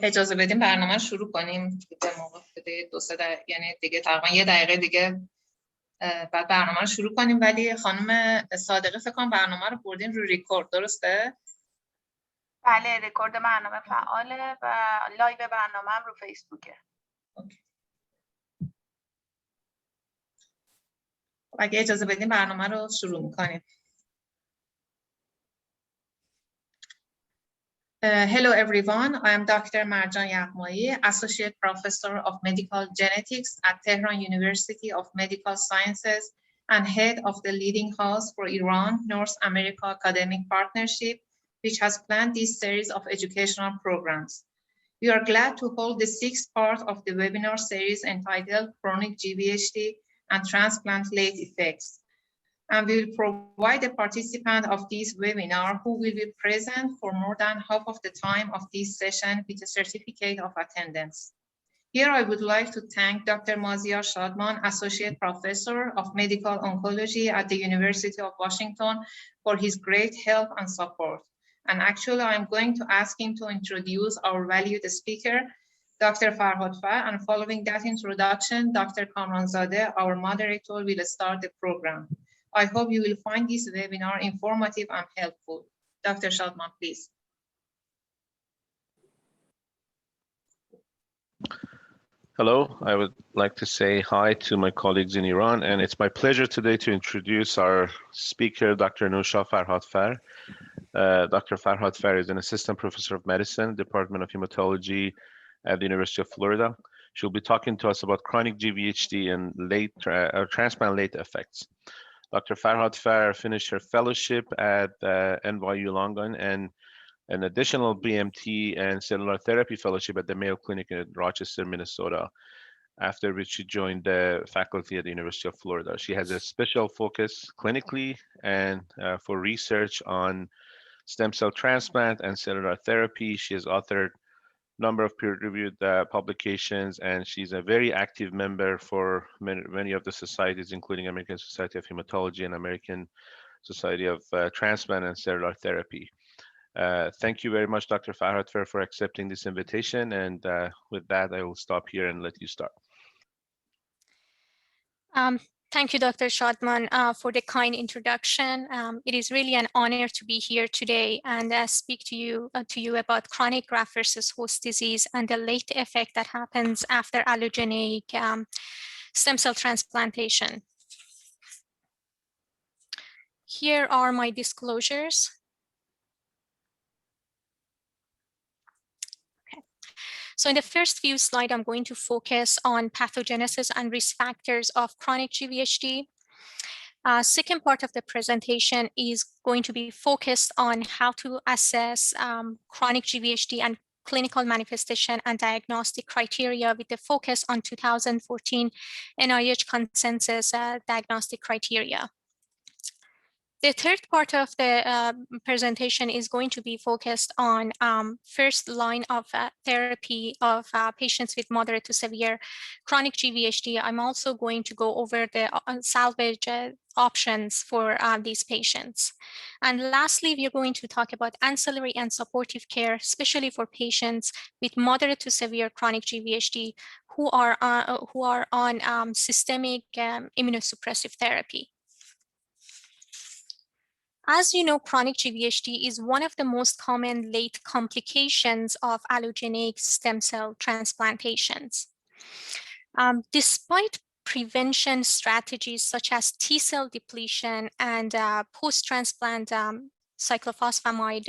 اجازه بدیم برنامه رو شروع کنیم به موقع دو سه دقیقه، یعنی دیگه تقریبا یه دقیقه دیگه بعد برنامه رو شروع کنیم. ولی خانم صادقه فکر کنم برنامه رو بردین رو ریکورد، درسته؟ بله، ریکورد برنامه فعاله و لایو برنامه هم رو فیسبوکه. اگه اجازه بدیم برنامه رو شروع میکنیم. Hello everyone, I am Dr. Marjan Yaghmai, Associate Professor of Medical Genetics at Tehran University of Medical Sciences and Head of the Leading House for Iran North America Academic Partnership, which has planned this series of educational programs. We are glad to hold the sixth part of the webinar series entitled Chronic GVHD and Transplant Late Effects. And we will provide a participant of this webinar who will be present for more than half of the time of this session with a certificate of attendance. Here I would like to thank Dr. Maziar Shadman, Associate Professor of Medical Oncology at the University of Washington, for his great help and support. And actually, I'm going to ask him to introduce our valued speaker, Dr. Farhadfar, and following that introduction, Dr. Kamranzadeh, our moderator, will start the program. I hope you will find this webinar informative and helpful. Dr. Shadman, please. Hello, I would like to say hi to my colleagues in Iran, and it's my pleasure today to introduce our speaker, Dr. Nosha Farhadfar. Dr. Farhadfar is an assistant professor of medicine, Department of Hematology at the University of Florida. She'll be talking to us about chronic GVHD and transplant late effects. Dr. Farhadfar finished her fellowship at NYU Langone and an additional BMT and cellular therapy fellowship at the Mayo Clinic in Rochester, Minnesota, after which she joined the faculty at the University of Florida. She has a special focus clinically and for research on stem cell transplant and cellular therapy. She has authored number of peer-reviewed publications, and she's a very active member for many of the societies, including American Society of Hematology and American Society of Transplant and Cellular Therapy. Thank you very much, Dr. Farhadfar, for accepting this invitation. And with that, I will stop here and let you start. Thank you, Dr. Shadman, for the kind introduction. It is really an honor to be here today and speak to you about chronic graft versus host disease and the late effect that happens after allogeneic stem cell transplantation. Here are my disclosures. So in the first few slides, I'm going to focus on pathogenesis and risk factors of chronic GVHD. Second part of the presentation is going to be focused on how to assess chronic GVHD and clinical manifestation and diagnostic criteria with the focus on 2014 NIH consensus diagnostic criteria. The third part of the presentation is going to be focused on first line of therapy of patients with moderate to severe chronic GVHD. I'm also going to go over the salvage options for these patients. And lastly, we are going to talk about ancillary and supportive care, especially for patients with moderate to severe chronic GVHD who are on systemic immunosuppressive therapy. As you know, chronic GVHD is one of the most common late complications of allogeneic stem cell transplantations. Despite prevention strategies such as T-cell depletion and post-transplant cyclophosphamide,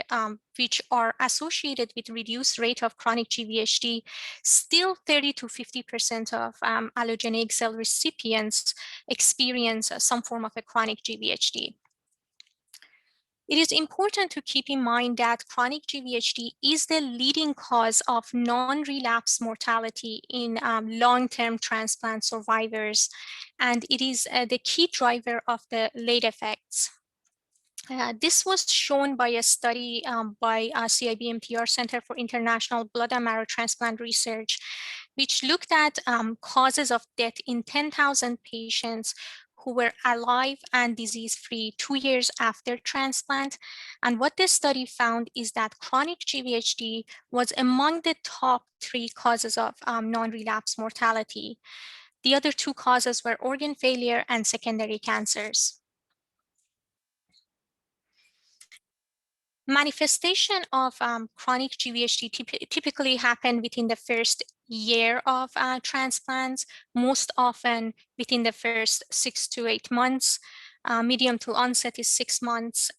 which are associated with reduced rate of chronic GVHD, still 30 to 50% of allogeneic cell recipients experience some form of a chronic GVHD. It is important to keep in mind that chronic GVHD is the leading cause of non-relapse mortality in long-term transplant survivors, and it is the key driver of the late effects. This was shown by a study by CIBMTR Center for International Blood and Marrow Transplant Research, which looked at causes of death in 10,000 patients who were alive and disease-free 2 years after transplant. And what this study found is that chronic GVHD was among the top 3 causes of non-relapse mortality. The other 2 causes were organ failure and secondary cancers. Manifestation of chronic GVHD typically happen within the first year of transplants, most often within the first 6 to 8 months. Medium to onset is 6 months.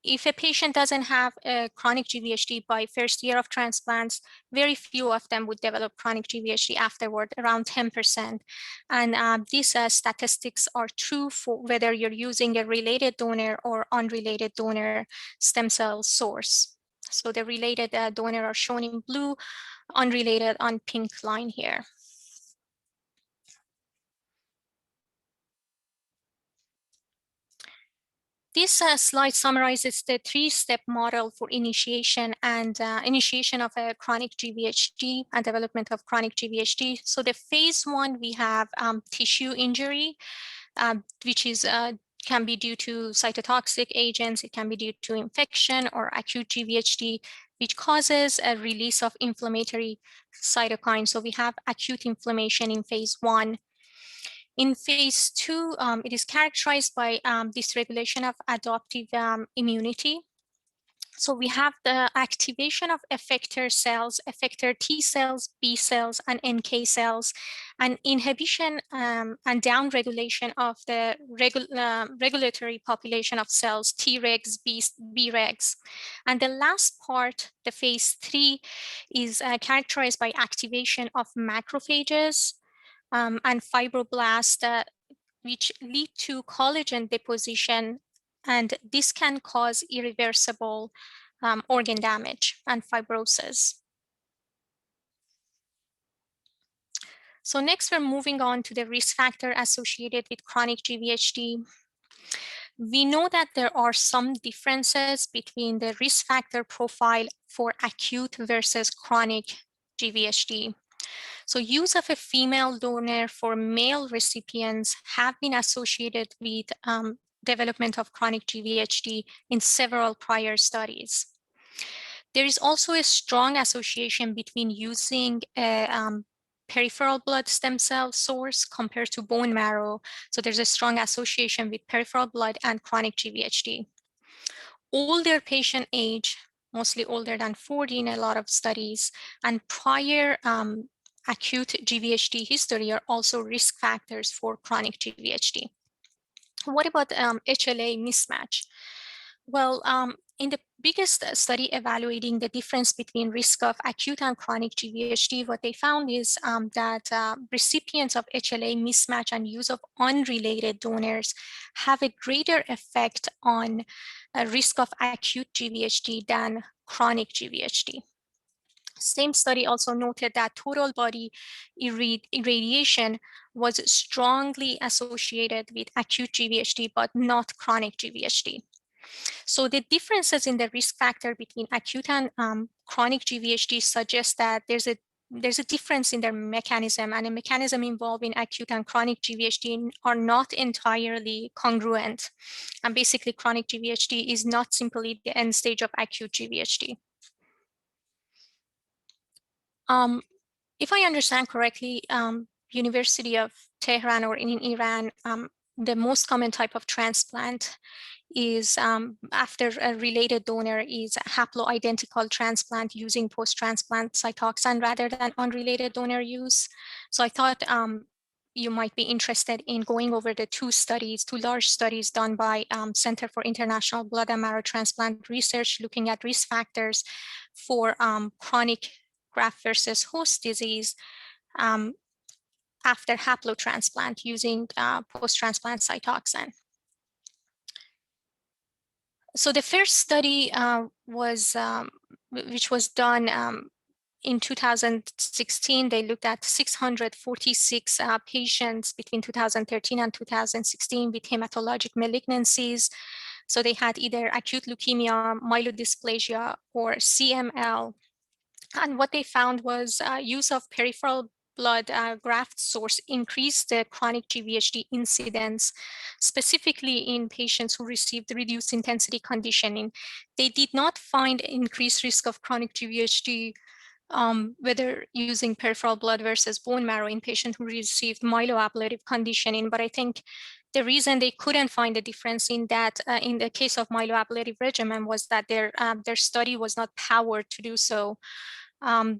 If a patient doesn't have a chronic GVHD by first year of transplants, very few of them would develop chronic GVHD afterward, around 10%. And these statistics are true for whether you're using a related donor or unrelated donor stem cell source. So the related donor are shown in blue, unrelated on pink line here. This slide summarizes the 3-step model for initiation of a chronic GVHD and development of chronic GVHD. So the phase 1, we have tissue injury, which is can be due to cytotoxic agents. It can be due to infection or acute GVHD, which causes a release of inflammatory cytokines. So we have acute inflammation in phase 1. In phase 2, it is characterized by dysregulation of adaptive immunity. So we have the activation of effector cells, effector T cells, B cells, and NK cells, and inhibition and downregulation of the regulatory population of cells, Tregs, Bregs. And the last part, the phase 3, is characterized by activation of macrophages and fibroblasts, which lead to collagen deposition, and this can cause irreversible organ damage and fibrosis. So next, we're moving on to the risk factor associated with chronic GVHD. We know that there are some differences between the risk factor profile for acute versus chronic GVHD. So use of a female donor for male recipients have been associated with development of chronic GVHD in several prior studies. There is also a strong association between using a peripheral blood stem cell source compared to bone marrow. So there's a strong association with peripheral blood and chronic GVHD. Older patient age, mostly older than 40 in a lot of studies, and prior acute GVHD history are also risk factors for chronic GVHD. What about HLA mismatch? Well, in the biggest study evaluating the difference between risk of acute and chronic GVHD, what they found is that recipients of HLA mismatch and use of unrelated donors have a greater effect on risk of acute GVHD than chronic GVHD. Same study also noted that total body irradiation was strongly associated with acute GVHD, but not chronic GVHD. So the differences in the risk factor between acute and chronic GVHD suggest that there's a difference in their mechanism, and the mechanism involved in acute and chronic GVHD are not entirely congruent. And basically, chronic GVHD is not simply the end stage of acute GVHD. If I understand correctly, University of Tehran or in Iran, the most common type of transplant is after a related donor is a haploidentical transplant using post-transplant Cytoxan rather than unrelated donor use. So I thought you might be interested in going over the two large studies done by Center for International Blood and Marrow Transplant Research, looking at risk factors for chronic graft versus host disease after haplotransplant using post-transplant Cytoxan. So the first study which was done in 2016, they looked at 646 patients between 2013 and 2016 with hematologic malignancies. So they had either acute leukemia, myelodysplasia, or CML. And what they found was use of peripheral blood graft source increased the chronic GVHD incidence, specifically in patients who received reduced intensity conditioning. They did not find increased risk of chronic GVHD whether using peripheral blood versus bone marrow in patients who received myeloablative conditioning. But I think the reason they couldn't find a difference in that, in the case of myeloablative regimen, was that their study was not powered to do so.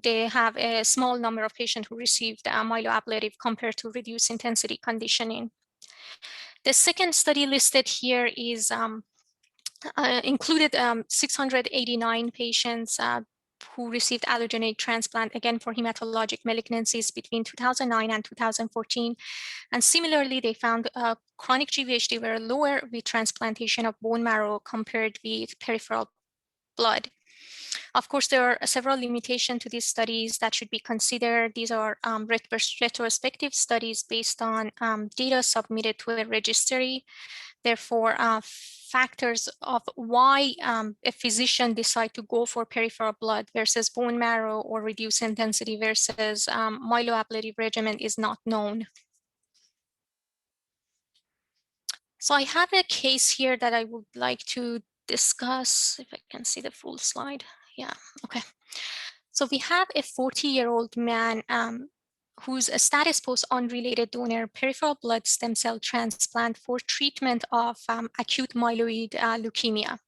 They have a small number of patients who received myeloablative compared to reduced intensity conditioning. The second study listed here is included 689 patients who received allogeneic transplant, again for hematologic malignancies between 2009 and 2014. And similarly, they found chronic GVHD were lower with transplantation of bone marrow compared with peripheral blood. Of course, there are several limitations to these studies that should be considered. These are retrospective studies based on data submitted to a registry. Therefore, factors of why a physician decide to go for peripheral blood versus bone marrow or reduced intensity versus myeloablative regimen is not known. So I have a case here that I would like to discuss, if I can see the full slide. Yeah, okay. So we have a 40-year-old man whose status post unrelated donor peripheral blood stem cell transplant for treatment of acute myeloid leukemia.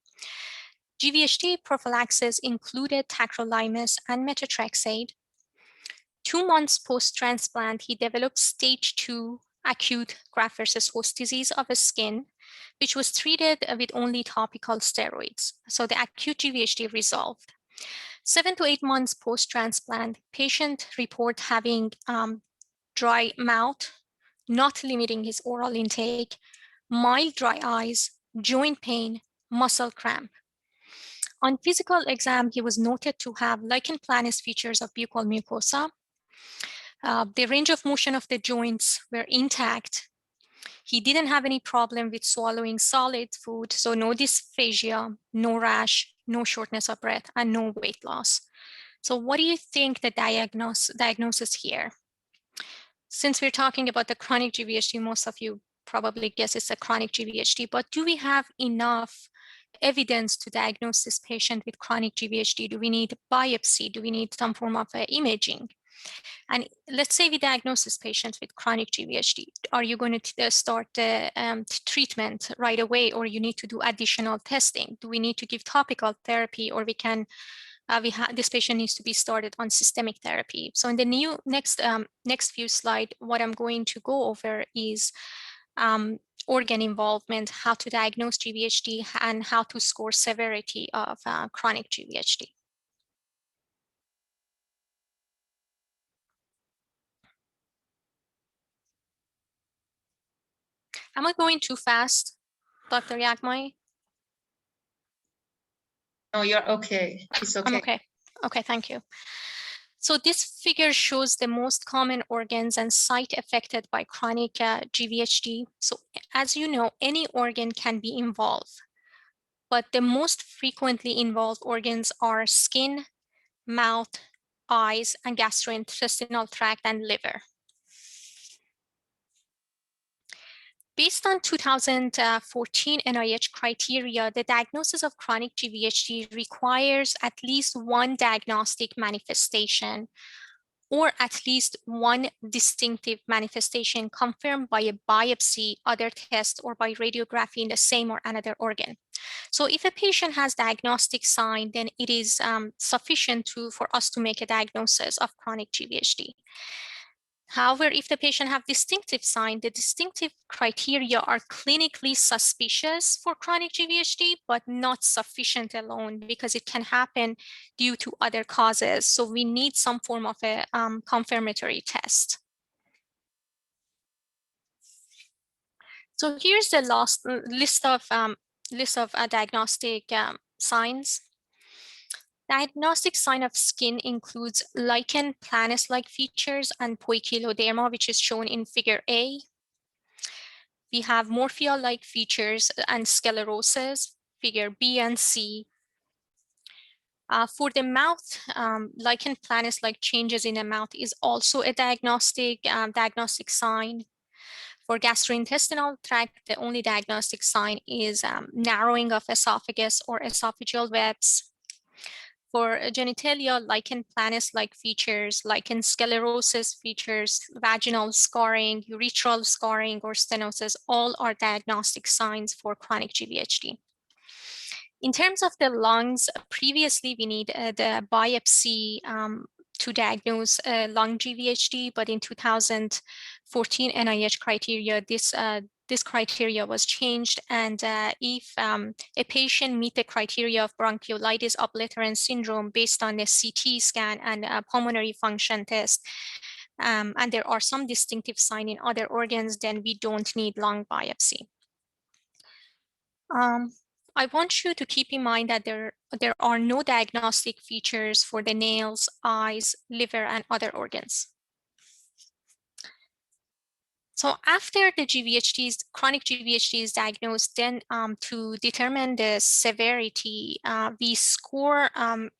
GVHD prophylaxis included tacrolimus and methotrexate. 2 months post-transplant, he developed stage 2 acute graft versus host disease of the skin, which was treated with only topical steroids. So the acute GVHD resolved. 7 to 8 months post-transplant, patient report having dry mouth, not limiting his oral intake, mild dry eyes, joint pain, muscle cramp. On physical exam, he was noted to have lichen planus features of buccal mucosa. The range of motion of the joints were intact. He didn't have any problem with swallowing solid food, so no dysphagia, no rash, no shortness of breath, and no weight loss. So what do you think the diagnosis here? Since we're talking about the chronic GVHD, most of you probably guess it's a chronic GVHD, but do we have enough evidence to diagnose this patient with chronic GVHD? Do we need biopsy? Do we need some form of imaging? And let's say we diagnose this patient with chronic GVHD. Are you going to start the treatment right away, or you need to do additional testing? Do we need to give topical therapy, or we can, this patient needs to be started on systemic therapy? So in the next few slides, what I'm going to go over is organ involvement, how to diagnose GVHD, and how to score severity of chronic GVHD. Am I going too fast, Dr. Yagmai? No, you're okay. It's okay. I'm okay. Okay, thank you. So this figure shows the most common organs and site affected by chronic GVHD. So as you know, any organ can be involved, but the most frequently involved organs are skin, mouth, eyes, and gastrointestinal tract and liver. Based on 2014 NIH criteria, the diagnosis of chronic GVHD requires at least one diagnostic manifestation, or at least one distinctive manifestation confirmed by a biopsy, other test, or by radiography in the same or another organ. So if a patient has diagnostic sign, then it is sufficient for us to make a diagnosis of chronic GVHD. However, if the patient have distinctive sign, the distinctive criteria are clinically suspicious for chronic GVHD, but not sufficient alone, because it can happen due to other causes. So we need some form of a confirmatory test. So here's the last list of diagnostic signs. Diagnostic sign of skin includes lichen planus-like features and poikiloderma, which is shown in figure A. We have morphea-like features and sclerosis, figure B and C. For the mouth, lichen planus-like changes in the mouth is also a diagnostic sign. For gastrointestinal tract, the only diagnostic sign is narrowing of esophagus or esophageal webs. For genitalia, lichen planus-like features, lichen sclerosis features, vaginal scarring, urethral scarring, or stenosis, all are diagnostic signs for chronic GVHD. In terms of the lungs, previously we need the biopsy to diagnose lung GVHD, but in 2014 NIH criteria, this criteria was changed, and if a patient meet the criteria of bronchiolitis obliterans syndrome based on the CT scan and pulmonary function test, and there are some distinctive signs in other organs, then we don't need lung biopsy. I want you to keep in mind that there are no diagnostic features for the nails, eyes, liver, and other organs. So after the chronic GVHD is diagnosed, then to determine the severity, we score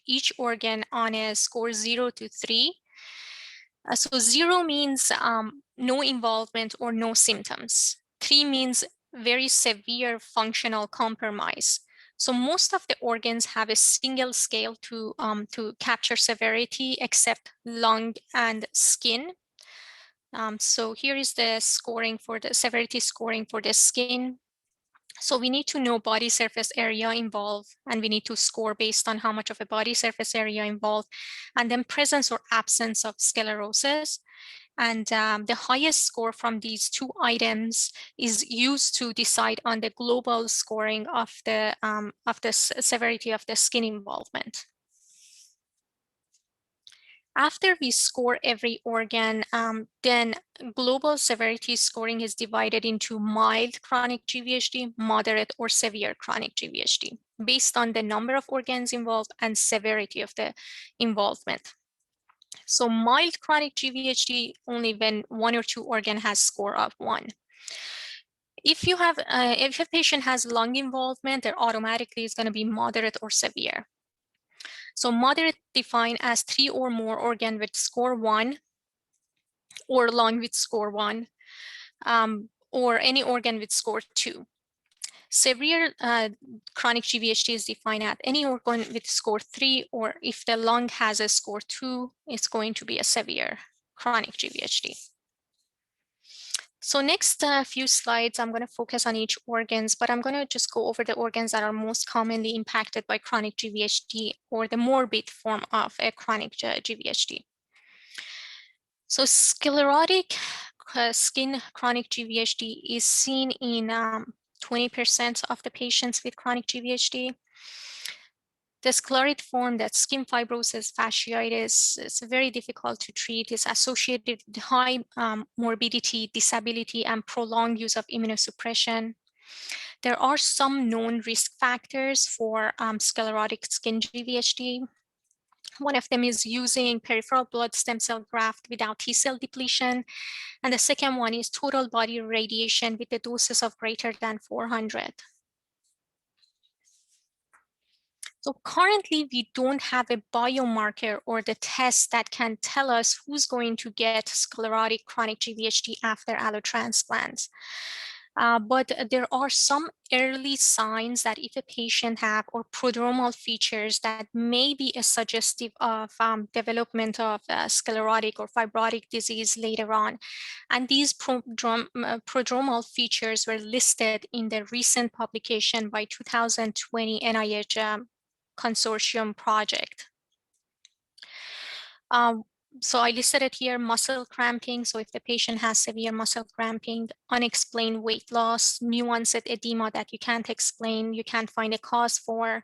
each organ on a score 0 to 3. So 0 means no involvement or no symptoms. 3 means very severe functional compromise. So most of the organs have a single scale to capture severity, except lung and skin. So here is the scoring for the severity scoring for the skin. So we need to know body surface area involved, and we need to score based on how much of a body surface area involved, and then presence or absence of sclerosis. And the highest score from these two items is used to decide on the global scoring of the severity of the skin involvement. After we score every organ, then global severity scoring is divided into mild chronic GVHD, moderate or severe chronic GVHD, based on the number of organs involved and severity of the involvement. So mild chronic GVHD only when 1 or 2 organ has score of 1. If a patient has lung involvement, there automatically is going to be moderate or severe. So moderate defined as 3 or more organ with score 1, or lung with score 1, or any organ with score 2. Severe chronic GVHD is defined at any organ with score 3, or if the lung has a score 2, it's going to be a severe chronic GVHD. So next few slides, I'm going to focus on each organs, but I'm going to just go over the organs that are most commonly impacted by chronic GVHD, or the morbid form of a chronic GVHD. So sclerotic skin chronic GVHD is seen in 20% of the patients with chronic GVHD. The sclerotic form, that skin fibrosis, fasciitis, is very difficult to treat. It's associated with high morbidity, disability, and prolonged use of immunosuppression. There are some known risk factors for sclerotic skin GVHD. One of them is using peripheral blood stem cell graft without T-cell depletion. And the second one is total body radiation with the doses of greater than 400. So currently, we don't have a biomarker or the test that can tell us who's going to get sclerotic chronic GVHD after allotransplant. But there are some early signs that if a patient have or prodromal features that may be a suggestive of development of sclerotic or fibrotic disease later on. And these prodromal features were listed in the recent publication by 2020 NIH consortium project. So I listed it here: muscle cramping. So if the patient has severe muscle cramping, unexplained weight loss, new onset edema that you can't explain, you can't find a cause for,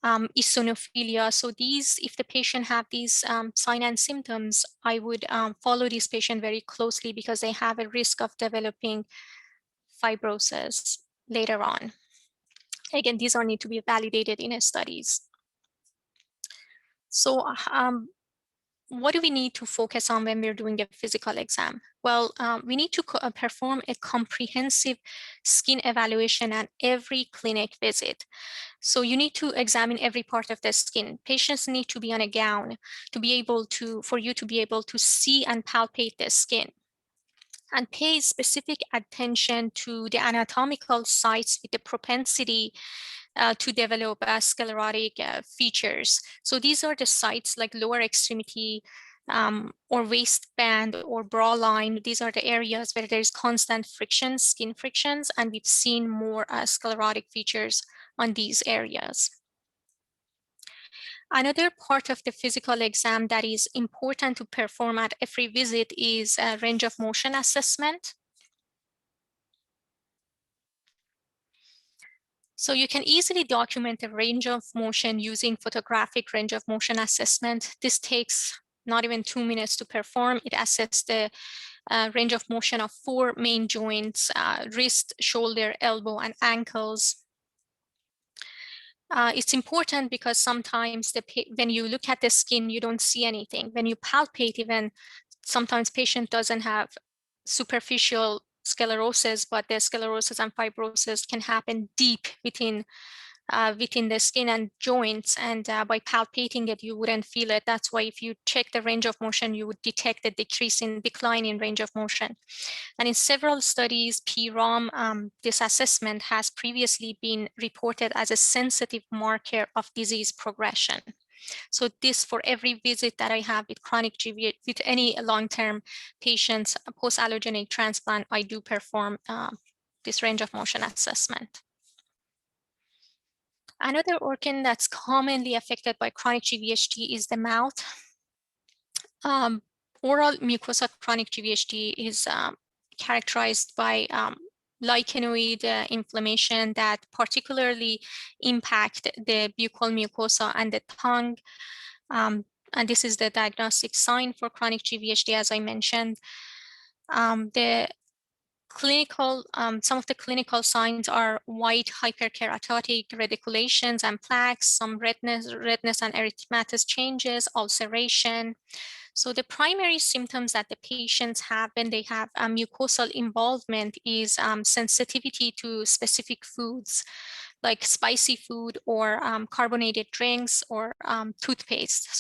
eosinophilia. So these, if the patient have these signs and symptoms, I would follow this patient very closely because they have a risk of developing fibrosis later on. Again, these are need to be validated in studies. So what do we need to focus on when we're doing a physical exam? Well, we need to perform a comprehensive skin evaluation at every clinic visit. So you need to examine every part of the skin. Patients need to be on a gown to be able to, for you to be able to see and palpate the skin, and pay specific attention to the anatomical sites with the propensity to develop sclerotic features. So these are the sites like lower extremity or waistband or bra line. These are the areas where there is constant friction, skin frictions, and we've seen more sclerotic features on these areas. Another part of the physical exam that is important to perform at every visit is a range of motion assessment. So you can easily document the range of motion using photographic range of motion assessment. This takes not even 2 minutes to perform. It assesses the range of motion of 4 main joints, wrist, shoulder, elbow, and ankles. It's important because sometimes when you look at the skin, you don't see anything. When you palpate, even sometimes patient doesn't have superficial sclerosis, but the sclerosis and fibrosis can happen deep within the skin and joints, and by palpating it, you wouldn't feel it. That's why if you check the range of motion, you would detect a decline in range of motion. And in several studies, PROM, this assessment has previously been reported as a sensitive marker of disease progression. So this, for every visit that I have with chronic GVHD, with any long-term patients post-allogeneic transplant, I do perform this range of motion assessment. Another organ that's commonly affected by chronic GVHD is the mouth. Oral mucosa chronic GVHD is characterized by lichenoid inflammation that particularly impact the buccal mucosa and the tongue. And this is the diagnostic sign for chronic GVHD, as I mentioned. Some of the clinical signs are white hyperkeratotic radiculations and plaques, some redness and erythematous changes, ulceration. So the primary symptoms that the patients have when they have mucosal involvement is sensitivity to specific foods like spicy food or carbonated drinks or toothpaste.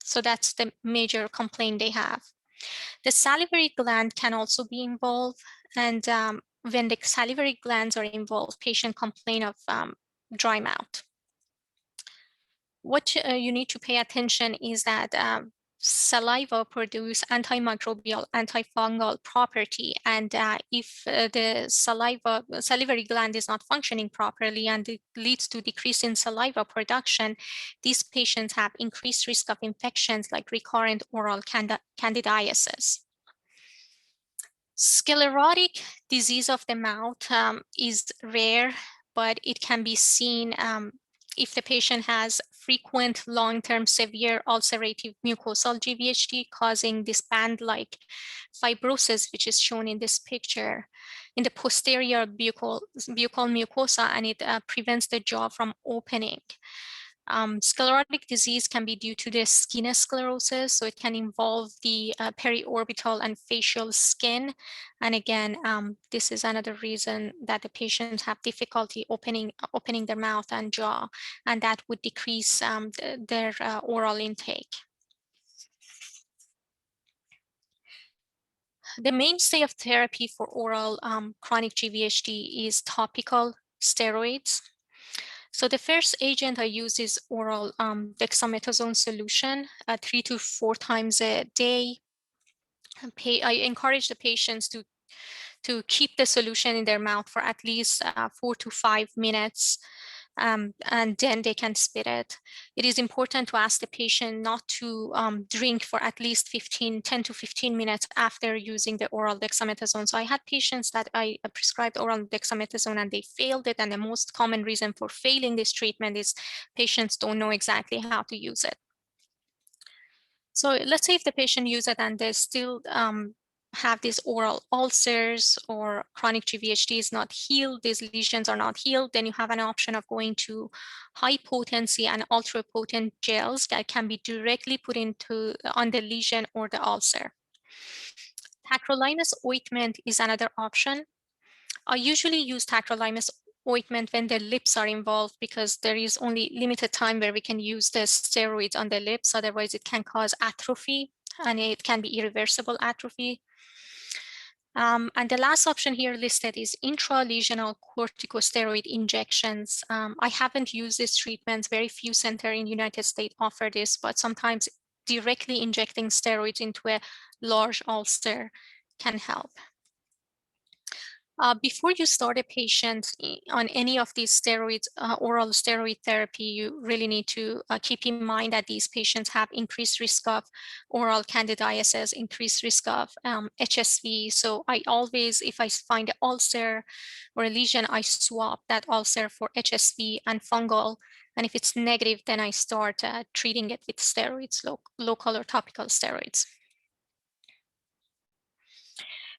So that's the major complaint they have. The salivary gland can also be involved, and when the salivary glands are involved, patients complain of dry mouth. What you need to pay attention is that saliva produce antimicrobial, antifungal property, and if the salivary gland is not functioning properly and it leads to decrease in saliva production, these patients have increased risk of infections like recurrent oral candidiasis. Sclerotic disease of the mouth is rare, but it can be seen if the patient has frequent long-term severe ulcerative mucosal GVHD causing this band-like fibrosis, which is shown in this picture in the posterior buccal mucosa, and it prevents the jaw from opening. Sclerotic disease can be due to the skin sclerosis, so it can involve the periorbital and facial skin. And again, this is another reason that the patients have difficulty opening their mouth and jaw, and that would decrease their oral intake. The mainstay of therapy for oral chronic GVHD is topical steroids. So the first agent I use is oral dexamethasone solution 3 to 4 times a day. I encourage the patients to keep the solution in their mouth for at least 4 to 5 minutes, and then they can spit it. It is important to ask the patient not to drink for at least 10 to 15 minutes after using the oral dexamethasone. So I had patients that I prescribed oral dexamethasone and they failed it, and the most common reason for failing this treatment is patients don't know exactly how to use it. So let's say if the patient uses it and they still have these oral ulcers or chronic GVHD is not healed, these lesions are not healed, then you have an option of going to high potency and ultra potent gels that can be directly put on the lesion or the ulcer. Tacrolimus ointment is another option. I usually use tacrolimus ointment when the lips are involved because there is only limited time where we can use the steroids on the lips, otherwise it can cause atrophy and it can be irreversible atrophy. And the last option here listed is intralesional corticosteroid injections. I haven't used this treatment. Very few centers in the United States offer this, but sometimes directly injecting steroids into a large ulcer can help. Before you start a patient on any of these steroids, oral steroid therapy, you really need to keep in mind that these patients have increased risk of oral candidiasis, increased risk of HSV. So I always, if I find an ulcer or a lesion, I swap that ulcer for HSV and fungal. And if it's negative, then I start treating it with steroids, local or topical steroids.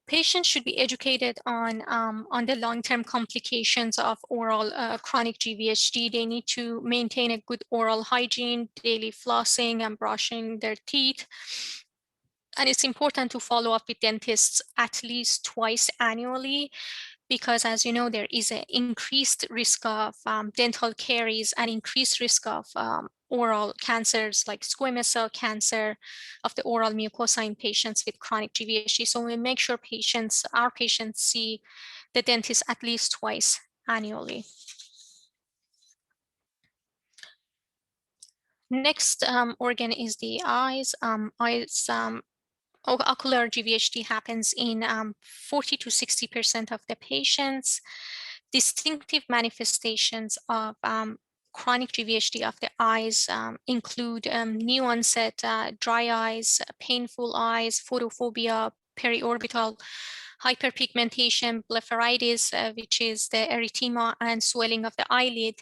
Patients should be educated on the long-term complications of oral chronic GVHD. They need to maintain a good oral hygiene, daily flossing and brushing their teeth. And it's important to follow up with dentists at least twice annually, because as you know, there is an increased risk of dental caries and increased risk of oral cancers like squamous cell cancer of the oral mucosa in patients with chronic GVHD. So we make sure our patients see the dentist at least twice annually. Next organ is the eyes. Ocular GVHD happens in 40 to 60% of the patients. Distinctive manifestations of chronic GVHD of the eyes include new onset dry eyes, painful eyes, photophobia, periorbital hyperpigmentation, blepharitis, which is the erythema and swelling of the eyelid.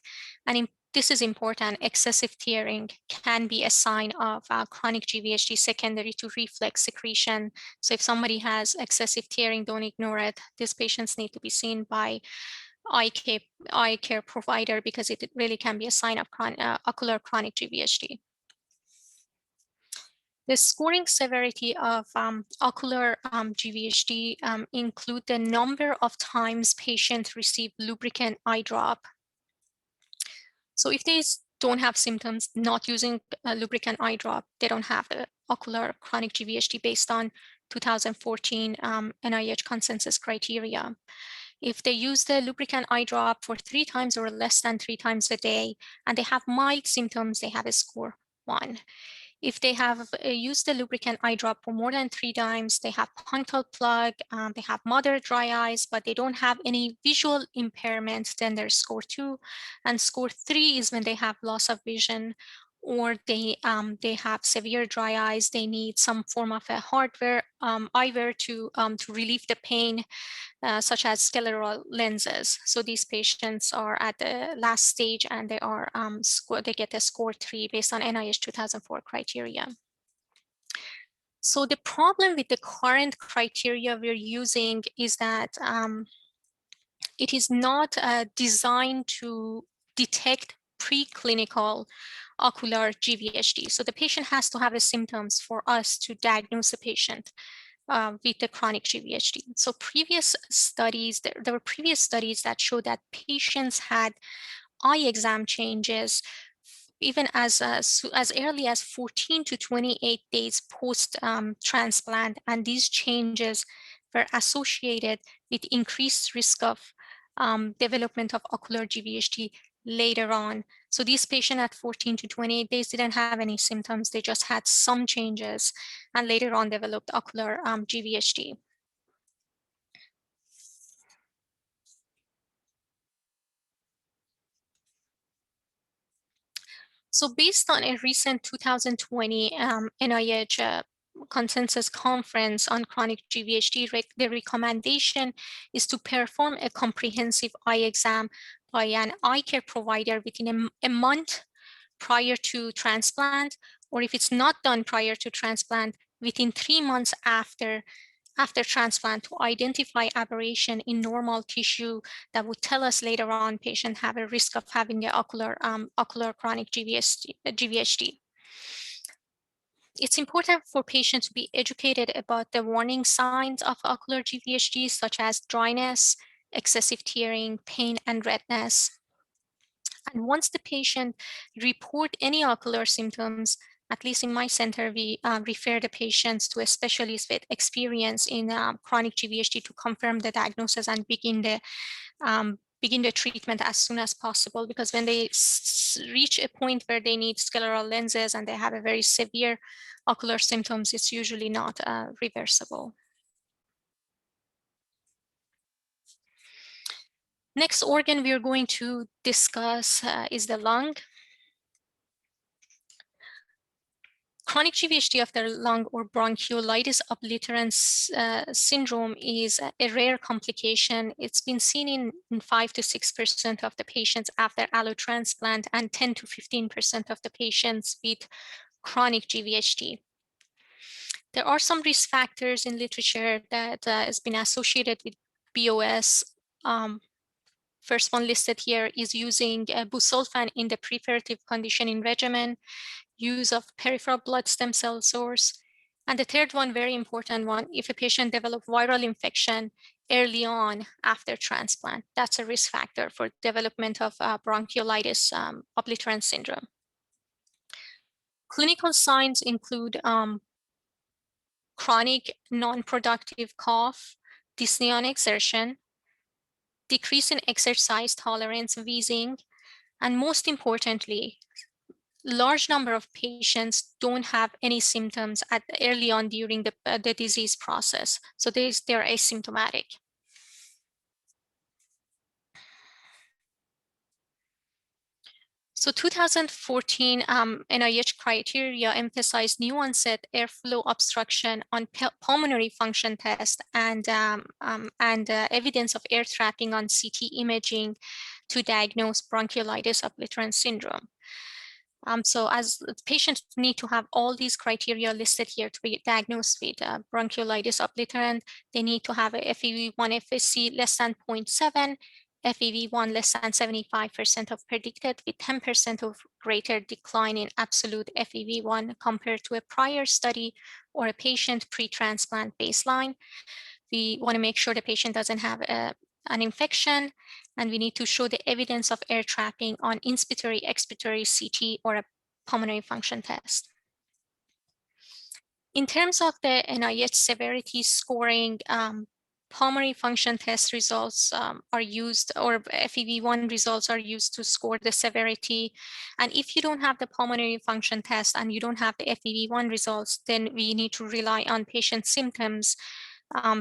And this is important. Excessive tearing can be a sign of chronic GVHD secondary to reflex secretion. So if somebody has excessive tearing, don't ignore it. These patients need to be seen by eye care provider because it really can be a sign of ocular chronic GVHD. The scoring severity of ocular GVHD include the number of times patients receive lubricant eye drop. So if they don't have symptoms, not using a lubricant eye drop, they don't have the ocular chronic GVHD based on 2014 NIH consensus criteria. If they use the lubricant eye drop for 3 times or less than 3 times a day, and they have mild symptoms, they have a score 1. If they have used the lubricant eye drop for more than 3 times, they have punctal plug, they have moderate dry eyes, but they don't have any visual impairments, then they're score 2. And score 3 is when they have loss of vision, or they have severe dry eyes. They need some form of a hardware eyewear to relieve the pain, such as scleral lenses. So these patients are at the last stage and they are they get a score 3 based on NIH 2004 criteria. So the problem with the current criteria we're using is that it is not designed to detect preclinical ocular GVHD. So the patient has to have the symptoms for us to diagnose the patient with the chronic GVHD. So previous studies, there were previous studies that showed that patients had eye exam changes even as early as 14 to 28 days post transplant, and these changes were associated with increased risk of development of ocular GVHD later on. So these patients at 14 to 28 days didn't have any symptoms. They just had some changes and later on developed ocular GVHD. So based on a recent 2020 NIH consensus conference on chronic GVHD, the recommendation is to perform a comprehensive eye exam by an eye care provider within a month prior to transplant, or if it's not done prior to transplant, within 3 months after after transplant to identify aberration in normal tissue that would tell us later on patient have a risk of having an ocular chronic GVHD. It's important for patients to be educated about the warning signs of ocular GVHD, such as dryness, excessive tearing, pain, and redness. And once the patient report any ocular symptoms, at least in my center, we refer the patients to a specialist with experience in chronic GVHD to confirm the diagnosis and begin the treatment as soon as possible, because when they reach a point where they need scleral lenses and they have a very severe ocular symptoms, it's usually not reversible. Next organ we are going to discuss is the lung. Chronic GVHD of the lung or bronchiolitis obliterans syndrome is a rare complication. It's been seen in 5 to 6% of the patients after allotransplant and 10 to 15% of the patients with chronic GVHD. There are some risk factors in literature that has been associated with BOS. First one listed here is using busulfan in the preparative conditioning regimen, use of peripheral blood stem cell source. And the third one, very important one, if a patient develops viral infection early on after transplant, that's a risk factor for development of bronchiolitis obliterans syndrome. Clinical signs include chronic non-productive cough, dyspnea on exertion, decrease in exercise tolerance, wheezing, and most importantly, large number of patients don't have any symptoms early on during the disease process. So they're asymptomatic. So 2014 NIH criteria emphasized new onset airflow obstruction on pulmonary function test and evidence of air trapping on CT imaging to diagnose bronchiolitis obliterans syndrome. So as patients need to have all these criteria listed here to be diagnosed with bronchiolitis obliterans, they need to have a FEV1 FSC less than 0.7, FEV1 less than 75% of predicted, with 10% of greater decline in absolute FEV1 compared to a prior study or a patient pre-transplant baseline. We want to make sure the patient doesn't have an infection, and we need to show the evidence of air trapping on inspiratory, expiratory CT or a pulmonary function test. In terms of the NIH severity scoring, pulmonary function test results are used, or FEV1 results are used to score the severity. And if you don't have the pulmonary function test and you don't have the FEV1 results, then we need to rely on patient symptoms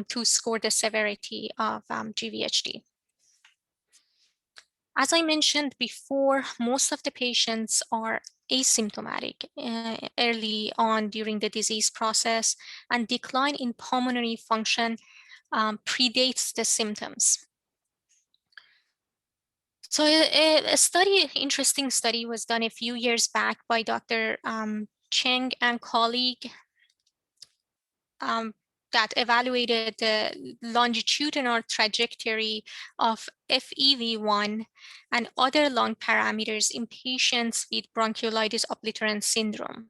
to score the severity of GVHD. As I mentioned before, most of the patients are asymptomatic early on during the disease process, and decline in pulmonary function predates the symptoms. So a interesting study was done a few years back by Dr. Cheng and colleague that evaluated the longitudinal trajectory of FEV1 and other lung parameters in patients with bronchiolitis obliterans syndrome.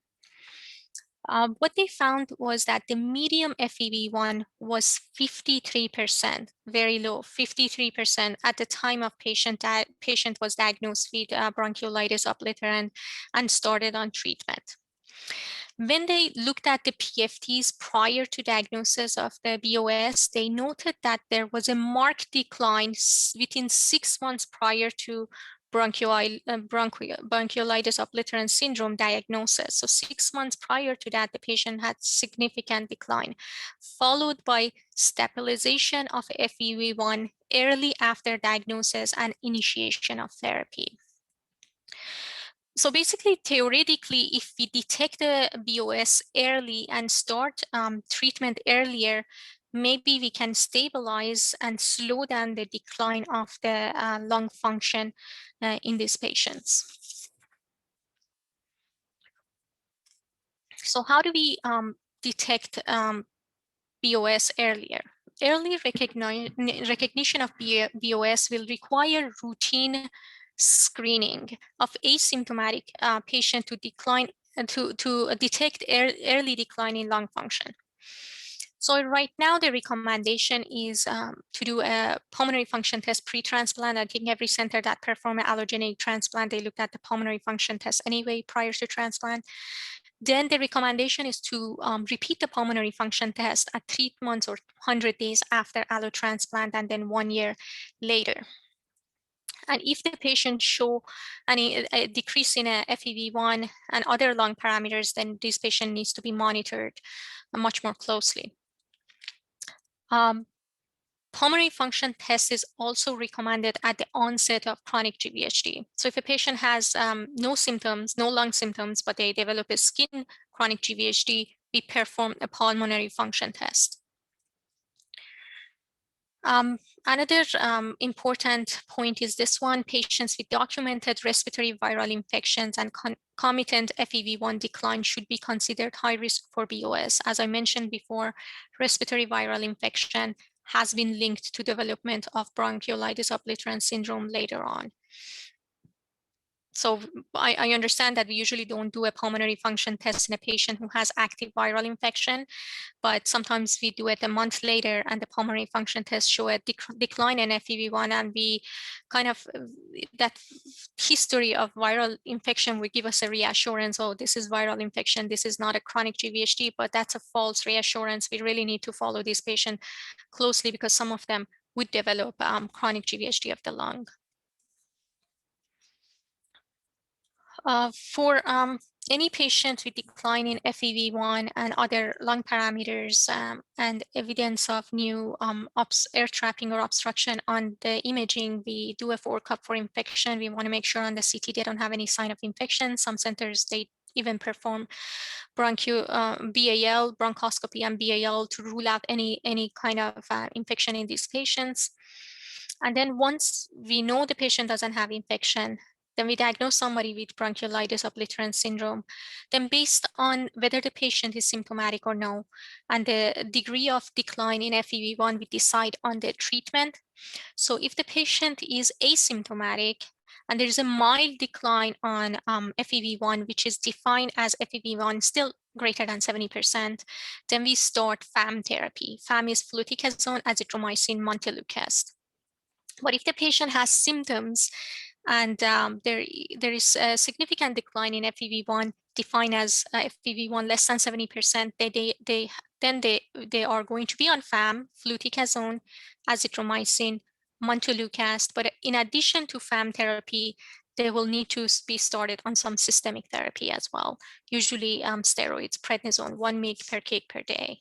What they found was that the median FEV1 was 53%, very low, 53% at the time of patient was diagnosed with bronchiolitis obliterans and started on treatment. When they looked at the PFTs prior to diagnosis of the BOS, they noted that there was a marked decline within 6 months prior to bronchiolitis obliterans syndrome diagnosis. So 6 months prior to that, the patient had significant decline, followed by stabilization of FEV1 early after diagnosis and initiation of therapy. So basically, theoretically, if we detect the BOS early and start treatment earlier, maybe we can stabilize and slow down the decline of the lung function in these patients. So how do we detect BOS earlier. Early recognition of BOS will require routine screening of asymptomatic patient to detect early decline in lung function. So right now, the recommendation is to do a pulmonary function test pre-transplant. I think every center that perform an allogeneic transplant, they look at the pulmonary function test anyway prior to transplant. Then the recommendation is to repeat the pulmonary function test at 3 months or 100 days after allotransplant, and then 1 year later. And if the patient show any decrease in a FEV1 and other lung parameters, then this patient needs to be monitored much more closely. Pulmonary function test is also recommended at the onset of chronic GVHD. So if a patient has no symptoms, no lung symptoms, but they develop a skin chronic GVHD, we perform a pulmonary function test. Another important point is this one: patients with documented respiratory viral infections and concomitant FEV1 decline should be considered high risk for BOS. As I mentioned before, respiratory viral infection has been linked to development of bronchiolitis obliterans syndrome later on. So I understand that we usually don't do a pulmonary function test in a patient who has active viral infection, but sometimes we do it a month later and the pulmonary function test show a decline in FEV1, and we kind of, that history of viral infection will give us a reassurance, oh, this is viral infection, this is not a chronic GVHD, but that's a false reassurance. We really need to follow this patient closely because some of them would develop chronic GVHD of the lung. For any patient with decline in FEV1 and other lung parameters and evidence of new air trapping or obstruction on the imaging, we do a workup for infection. We want to make sure on the CT they don't have any sign of infection. Some centers, they even perform BAL, bronchoscopy and BAL to rule out any kind of infection in these patients. And then once we know the patient doesn't have infection, then we diagnose somebody with bronchiolitis obliterans syndrome. Then based on whether the patient is symptomatic or no, and the degree of decline in FEV1, we decide on the treatment. So if the patient is asymptomatic and there's a mild decline on FEV1, which is defined as FEV1 still greater than 70%, then we start FAM therapy. FAM is fluticasone, azithromycin, montelukast. But if the patient has symptoms and there is a significant decline in FEV1 defined as FEV1 less than 70%, then they are going to be on FAM, fluticasone, azithromycin, montelukast. But in addition to FAM therapy, they will need to be started on some systemic therapy as well, usually steroids, prednisone, 1 mg per kg per day.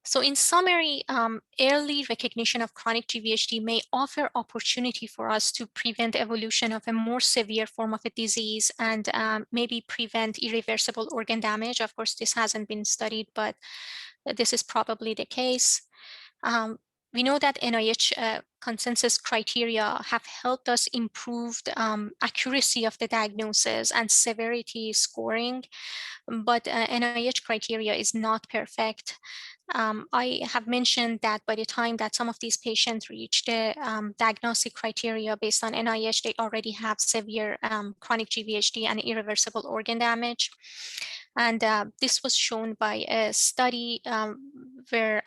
So in summary, early recognition of chronic GVHD may offer opportunity for us to prevent evolution of a more severe form of a disease and maybe prevent irreversible organ damage. Of course, this hasn't been studied, but this is probably the case. We know that NIH consensus criteria have helped us improve the accuracy of the diagnosis and severity scoring, but NIH criteria is not perfect. I have mentioned that by the time that some of these patients reach the diagnostic criteria based on NIH, they already have severe chronic GVHD and irreversible organ damage. And this was shown by a study where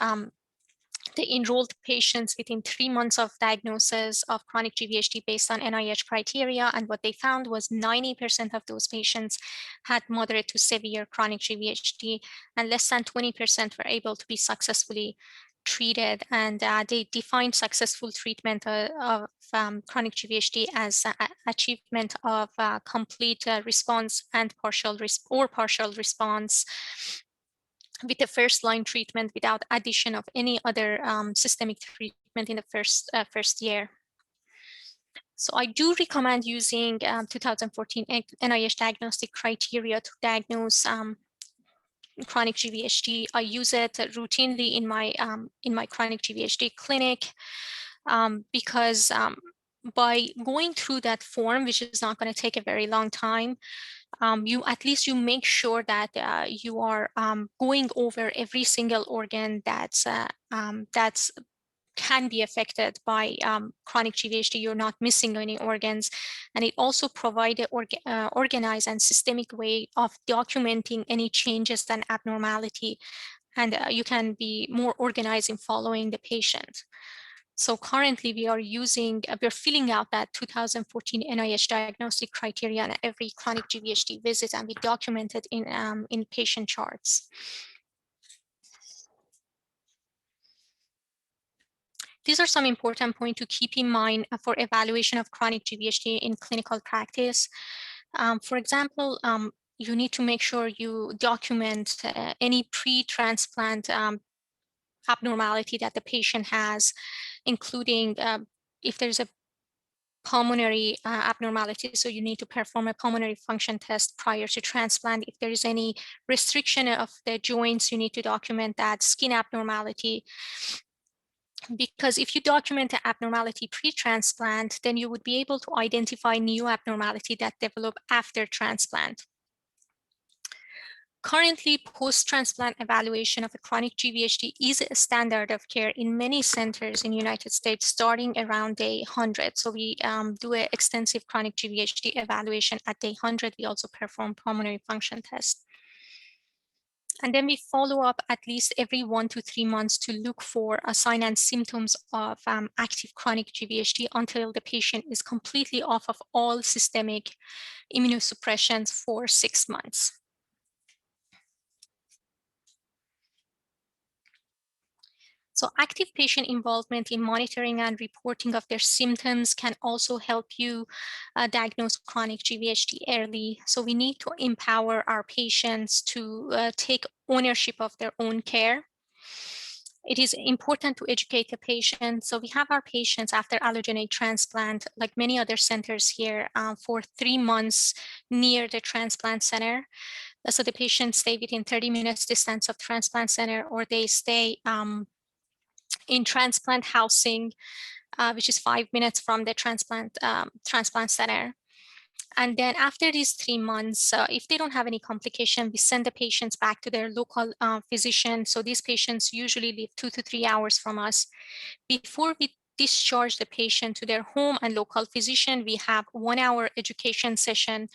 they enrolled patients within 3 months of diagnosis of chronic GVHD based on NIH criteria. And what they found was 90% of those patients had moderate to severe chronic GVHD, and less than 20% were able to be successfully treated. And they defined successful treatment of chronic GVHD as achievement of complete response and partial response with the first-line treatment without addition of any other systemic treatment in the first year. So I do recommend using 2014 NIH diagnostic criteria to diagnose chronic GVHD. I use it routinely in my chronic GVHD clinic because by going through that form, which is not going to take a very long time, you make sure that you are going over every single organ that's can be affected by chronic GVHD. You're not missing any organs, and it also provides an organized and systemic way of documenting any changes and abnormality, and you can be more organized in following the patient. So currently we are we're filling out that 2014 NIH diagnostic criteria on every chronic GVHD visit, and we document it in patient charts. These are some important points to keep in mind for evaluation of chronic GVHD in clinical practice. For example, you need to make sure you document any pre-transplant abnormality that the patient has, including if there's a pulmonary abnormality, so you need to perform a pulmonary function test prior to transplant. If there is any restriction of the joints, you need to document that. Skin abnormality, because if you document the abnormality pre-transplant, then you would be able to identify new abnormality that develop after transplant. Currently, post-transplant evaluation of a chronic GVHD is a standard of care in many centers in the United States, starting around day 100. So we do an extensive chronic GVHD evaluation at day 100. We also perform pulmonary function tests. And then we follow up at least every 1 to 3 months to look for a sign and symptoms of active chronic GVHD until the patient is completely off of all systemic immunosuppressions for 6 months. So active patient involvement in monitoring and reporting of their symptoms can also help you diagnose chronic GVHD early. So we need to empower our patients to take ownership of their own care. It is important to educate the patient. So we have our patients after allogeneic transplant, like many other centers here, for 3 months near the transplant center. So the patients stay within 30 minutes distance of transplant center, or they stay in transplant housing, which is 5 minutes from the transplant center. And then after these 3 months, if they don't have any complication, we send the patients back to their local physician. So these patients usually live 2 to 3 hours from us. Before we discharge the patient to their home and local physician, we have 1 hour education session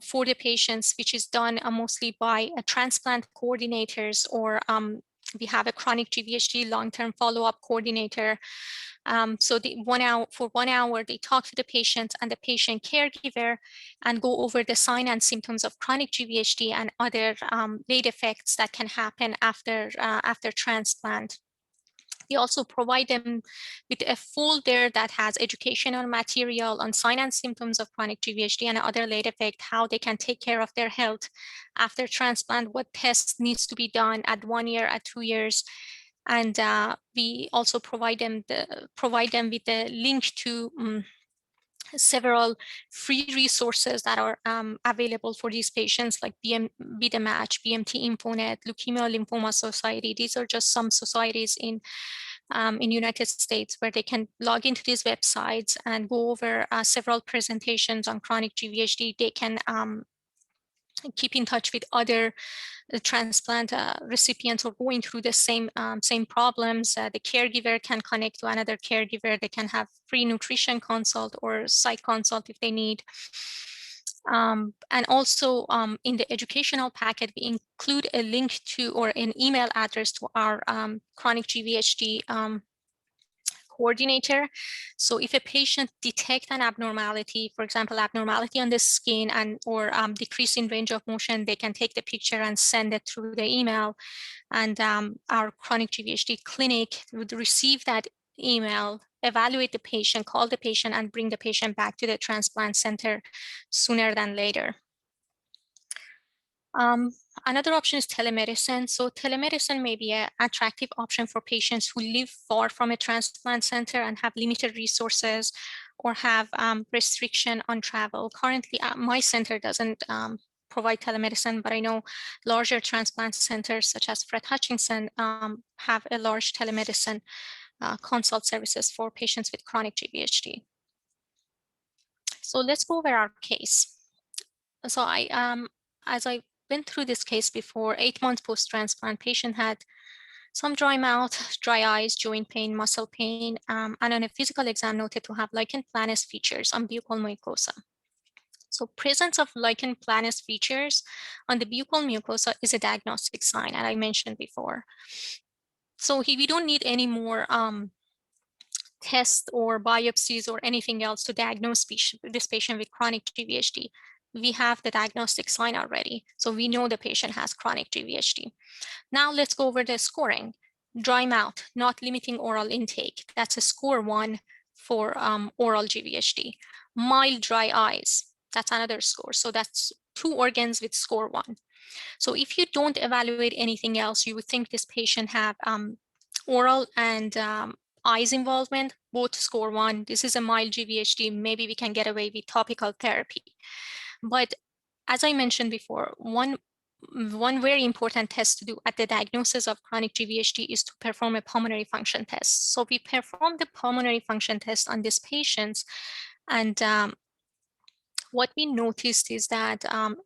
for the patients, which is done mostly by transplant coordinators, or we have a chronic GVHD long-term follow-up coordinator. So for 1 hour, they talk to the patient and the patient caregiver and go over the sign and symptoms of chronic GVHD and other late effects that can happen after transplant. We also provide them with a folder that has educational material on sign and symptoms of chronic GVHD and other late effects, how they can take care of their health after transplant, what tests needs to be done at 1 year, at 2 years. And we also provide them with a link to several free resources that are available for these patients, like Be the Match, BMT InfoNet, Leukemia Lymphoma Society. These are just some societies in United States where they can log into these websites and go over several presentations on chronic GVHD. They can keep in touch with other transplant recipients or going through the same problems. The caregiver can connect to another caregiver. They can have free nutrition consult or psych consult if they need. And also in the educational packet, we include a link to, or an email address to our chronic GVHD coordinator. So if a patient detects an abnormality, for example, abnormality on the skin or decrease in range of motion, they can take the picture and send it through the email. And our chronic GVHD clinic would receive that email, evaluate the patient, call the patient, and bring the patient back to the transplant center sooner than later. Another option is telemedicine. So telemedicine may be an attractive option for patients who live far from a transplant center and have limited resources or have restriction on travel. Currently, my center doesn't provide telemedicine, but I know larger transplant centers such as Fred Hutchinson have a large telemedicine consult services for patients with chronic GVHD. So let's go over our case. So as I went through this case before, 8 months post-transplant, patient had some dry mouth, dry eyes, joint pain, muscle pain, and on a physical exam noted to have lichen planus features on buccal mucosa. So presence of lichen planus features on the buccal mucosa is a diagnostic sign, as I mentioned before. So we don't need any more tests or biopsies or anything else to diagnose this patient with chronic GVHD. We have the diagnostic sign already, so we know the patient has chronic GVHD. Now let's go over the scoring. Dry mouth, not limiting oral intake. That's a score 1 for oral GVHD. Mild dry eyes, that's another score. So that's 2 organs with score 1. So if you don't evaluate anything else, you would think this patient have oral and eyes involvement, both score 1. This is a mild GVHD. Maybe we can get away with topical therapy. But as I mentioned before, one very important test to do at the diagnosis of chronic GVHD is to perform a pulmonary function test. So we performed the pulmonary function test on these patients, and what we noticed is that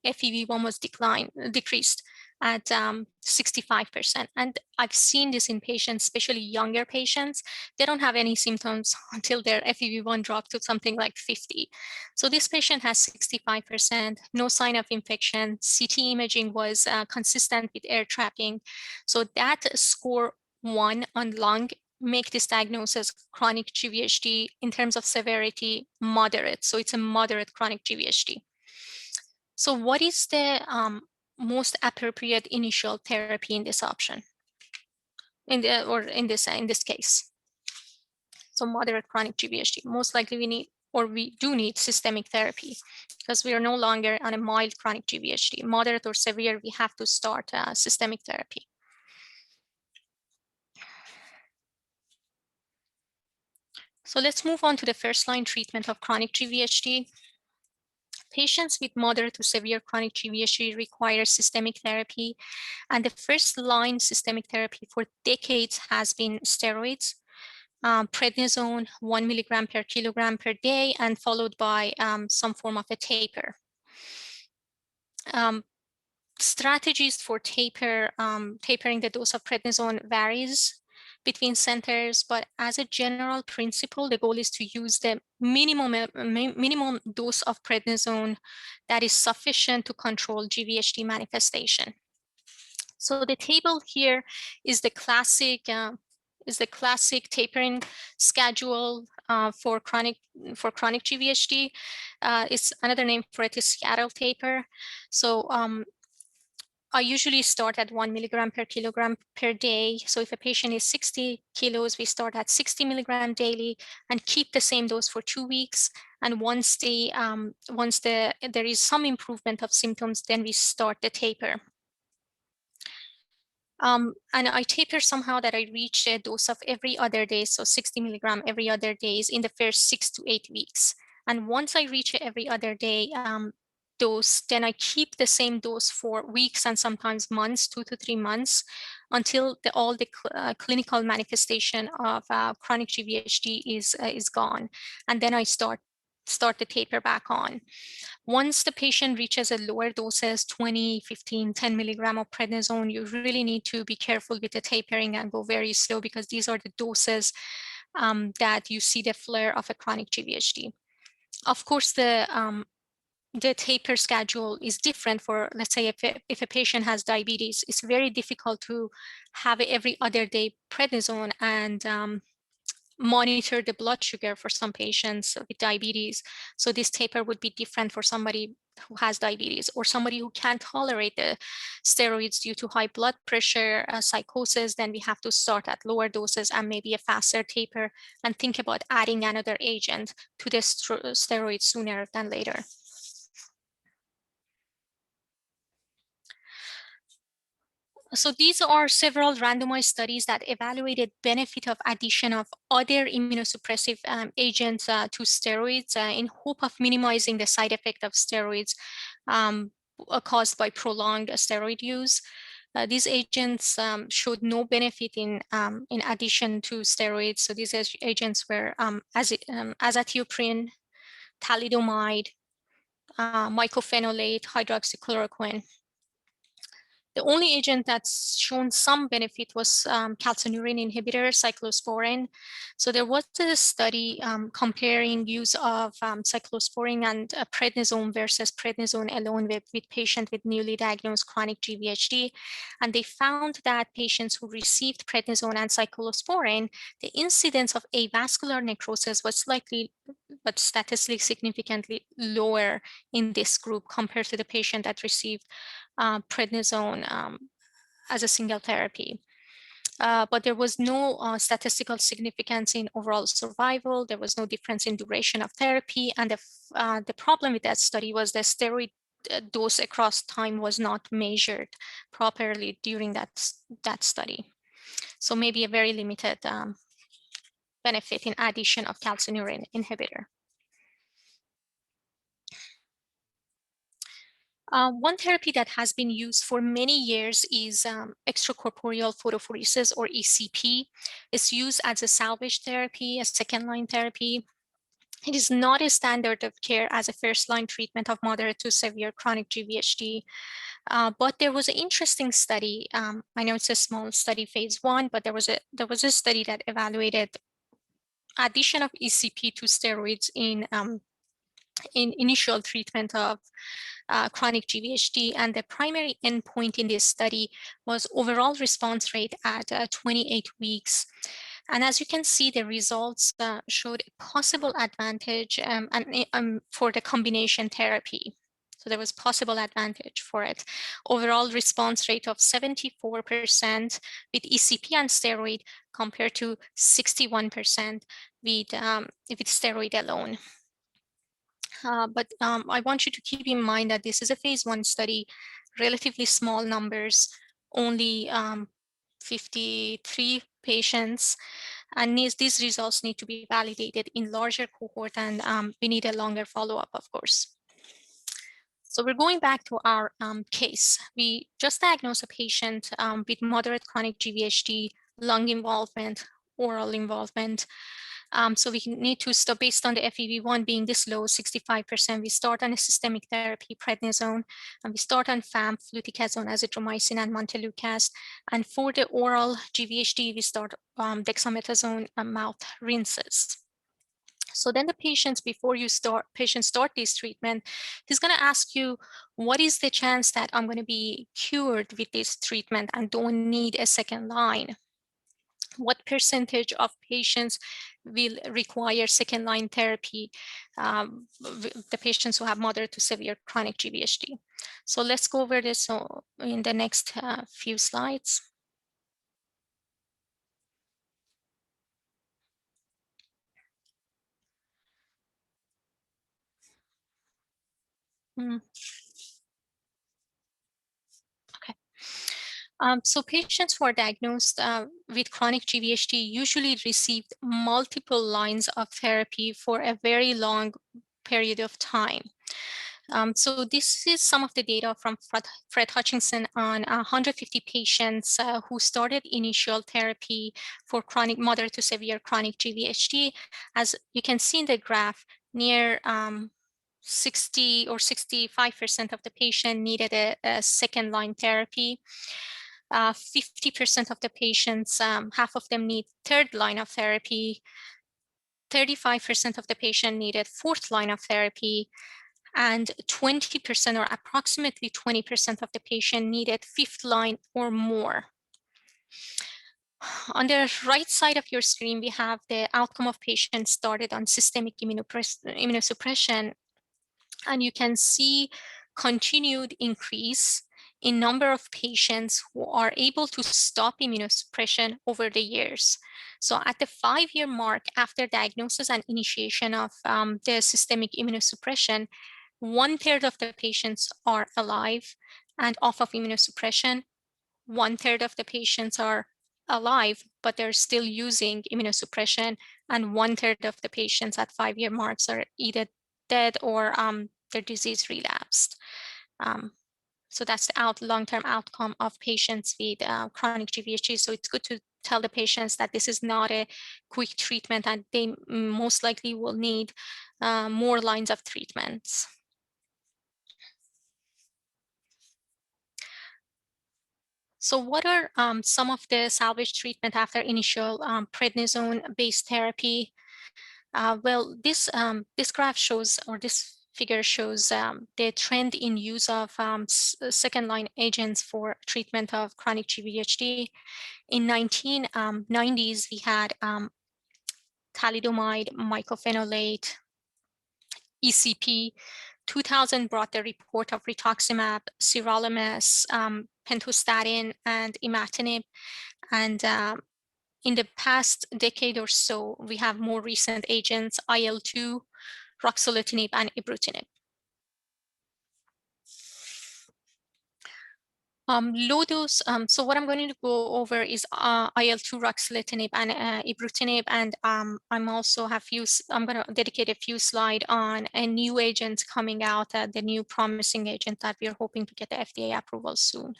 FEV1 was decreased at 65%. And I've seen this in patients, especially younger patients. They don't have any symptoms until their FEV1 dropped to something like 50. So this patient has 65%, no sign of infection. CT imaging was consistent with air trapping. So that score 1 on lung make this diagnosis chronic GVHD in terms of severity moderate. So it's a moderate chronic GVHD. So what is the most appropriate initial therapy in this option? In this case. So moderate chronic GVHD. Most likely we do need systemic therapy because we are no longer on a mild chronic GVHD. Moderate or severe, we have to start systemic therapy. So let's move on to the first line treatment of chronic GVHD. Patients with moderate to severe chronic GVHD require systemic therapy. And the first line systemic therapy for decades has been steroids, prednisone, 1 milligram per kilogram per day, and followed by some form of a taper. Strategies for tapering the dose of prednisone varies between centers, but as a general principle, the goal is to use the minimum dose of prednisone that is sufficient to control GVHD manifestation. So the table here is the classic tapering schedule for chronic GVHD. It's another name for it is Seattle taper. So I usually start at 1 milligram per kilogram per day. So if a patient is 60 kilos, we start at 60 milligram daily and keep the same dose for 2 weeks. And once there is some improvement of symptoms, then we start the taper. And I taper somehow that I reach a dose of every other day, so 60 milligram every other days in the first 6 to 8 weeks. And once I reach every other day dose, then I keep the same dose for weeks and sometimes months, 2 to 3 months, until all the clinical manifestation of chronic GVHD is gone. And then I start the taper back on. Once the patient reaches a lower doses, 20, 15, 10 milligram of prednisone, you really need to be careful with the tapering and go very slow because these are the doses that you see the flare of a chronic GVHD. Of course, the taper schedule is different for, let's say, if a patient has diabetes, it's very difficult to have every other day prednisone and monitor the blood sugar for some patients with diabetes. So this taper would be different for somebody who has diabetes or somebody who can't tolerate the steroids due to high blood pressure, psychosis. Then we have to start at lower doses and maybe a faster taper and think about adding another agent to the steroid sooner than later. So these are several randomized studies that evaluated benefit of addition of other immunosuppressive agents to steroids in hope of minimizing the side effect of steroids caused by prolonged steroid use. These agents showed no benefit in addition to steroids. So these agents were azathioprine, thalidomide, mycophenolate, hydroxychloroquine. The only agent that's shown some benefit was calcineurin inhibitor, cyclosporin. So there was a study comparing use of cyclosporin and prednisone versus prednisone alone with patients with newly diagnosed chronic GVHD. And they found that patients who received prednisone and cyclosporin, the incidence of avascular necrosis was slightly, but statistically significantly lower in this group compared to the patient that received prednisone as a single therapy. But there was no statistical significance in overall survival. There was no difference in duration of therapy. And the problem with that study was the steroid dose across time was not measured properly during that study. So maybe a very limited benefit in addition of calcineurin inhibitor. One therapy that has been used for many years is extracorporeal photophoresis, or ECP. It's used as a salvage therapy, a second-line therapy. It is not a standard of care as a first-line treatment of moderate to severe chronic GVHD. But there was an interesting study. I know it's a small study, phase 1, but there was a study that evaluated addition of ECP to steroids in initial treatment of chronic GVHD, and the primary endpoint in this study was overall response rate at 28 weeks. And as you can see, the results showed a possible advantage for the combination therapy. So there was possible advantage for it. Overall response rate of 74% with ECP and steroid compared to 61% with steroid alone. But I want you to keep in mind that this is a phase 1 study, relatively small numbers, only 53 patients, and these results need to be validated in larger cohort, and we need a longer follow-up, of course. So we're going back to our case. We just diagnosed a patient with moderate chronic GVHD, lung involvement, oral involvement. So we need to stop based on the FEV1 being this low, 65%. We start on a systemic therapy, prednisone, and we start on FAM, fluticasone, azithromycin, and montelukast. And for the oral GVHD, we start dexamethasone mouth rinses. So then the patients, before you start this treatment, he's going to ask you, what is the chance that I'm going to be cured with this treatment and don't need a second line? What percentage of patients will require second line therapy, the patients who have moderate to severe chronic GVHD? So let's go over this in the next few slides. Okay. So patients who are diagnosed with chronic GVHD usually receive multiple lines of therapy for a very long period of time. So this is some of the data from Fred Hutchinson on 150 patients who started initial therapy for chronic, moderate to severe chronic GVHD. As you can see in the graph, near 60 or 65% of the patient needed a second line therapy. 50% of the patients, half of them need third line of therapy. 35% of the patient needed fourth line of therapy, and 20% or approximately 20% of the patient needed fifth line or more. On the right side of your screen, we have the outcome of patients started on systemic immunosuppression, and you can see continued increase in number of patients who are able to stop immunosuppression over the years. So at the 5-year mark after diagnosis and initiation of the systemic immunosuppression, 1/3 of the patients are alive and off of immunosuppression. 1/3 of the patients are alive, but they're still using immunosuppression, and 1/3 of the patients at 5-year marks are either dead or their disease relapsed. So that's the long-term outcome of patients with chronic GVHD. So it's good to tell the patients that this is not a quick treatment and they most likely will need more lines of treatments. So what are some of the salvage treatment after initial prednisone-based therapy? Well, this graph shows, or this figure shows the trend in use of second-line agents for treatment of chronic GVHD. In 1990s, we had thalidomide, mycophenolate, ECP. 2000 brought the report of rituximab, sirolimus, pentostatin, and imatinib. And in the past decade or so, we have more recent agents, IL-2, Ruxolitinib, and Ibrutinib. Low dose, so what I'm going to go over is IL-2, Ruxolitinib, and Ibrutinib, and I'm going to dedicate a few slides on a new agent coming out, the new promising agent that we're hoping to get the FDA approval soon.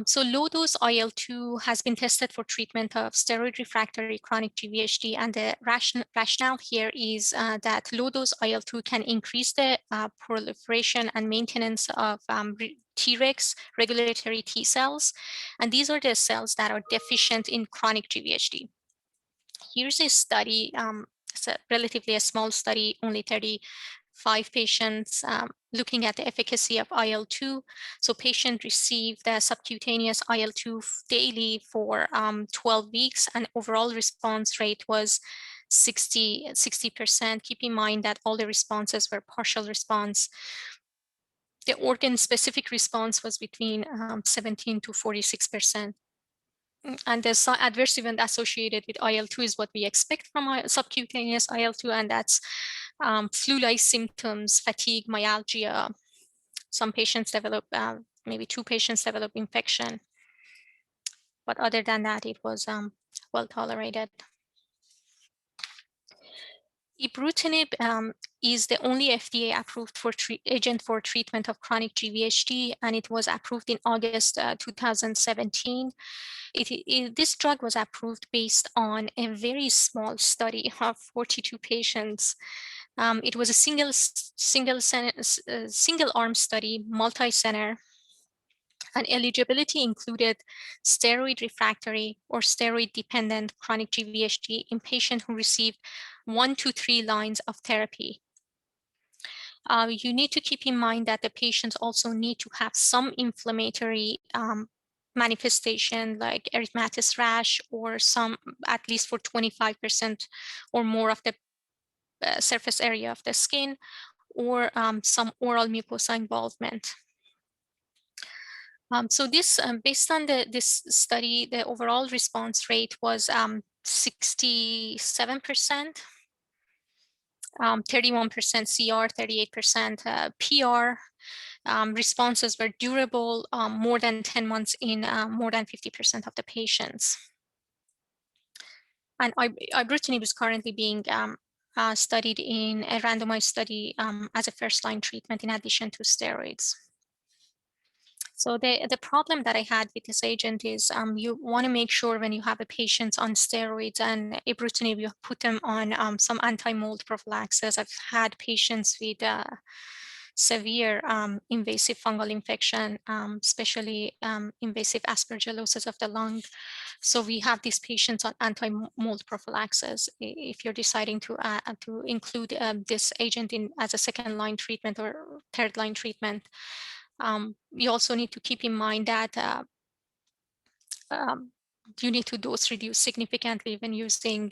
So low-dose IL-2 has been tested for treatment of steroid refractory chronic GVHD, and the rationale here is that low-dose IL-2 can increase the proliferation and maintenance of Tregs, regulatory T cells, and these are the cells that are deficient in chronic GVHD. Here's a study, it's a relatively small study, only 35 patients, looking at the efficacy of IL-2. So patient received the subcutaneous IL-2 daily for 12 weeks, and overall response rate was 60%. Keep in mind that all the responses were partial response. The organ-specific response was between 17 to 46%. And the adverse event associated with IL-2 is what we expect from subcutaneous IL-2, and that's flu-like symptoms, fatigue, myalgia. Some patients develop, maybe 2 patients develop infection. But other than that, it was well tolerated. Ibrutinib is the only FDA-approved agent for treatment of chronic GVHD, and it was approved in August 2017. This drug was approved based on a very small study of 42 patients. It was a single-arm study, multi-center, and eligibility included steroid refractory or steroid dependent chronic GVHD in patients who received 1 to 3 lines of therapy. You need to keep in mind that the patients also need to have some inflammatory manifestation like erythematous rash, or some, at least for 25% or more of the surface area of the skin, or some oral mucosa involvement. So this, based on this study, the overall response rate was 67%, 31% CR, 38% PR. Responses were durable, more than 10 months in more than 50% of the patients. And Ibrutinib is currently being studied in a randomized study as a first-line treatment in addition to steroids. So the problem that I had with this agent is you want to make sure when you have a patient on steroids and Ibrutinib, you put them on some anti-mold prophylaxis. I've had patients with severe invasive fungal infection, especially invasive aspergillosis of the lung. So we have these patients on anti-mold prophylaxis. If you're deciding to include this agent in as a second-line treatment or third-line treatment, you also need to keep in mind that you need to dose reduce significantly when using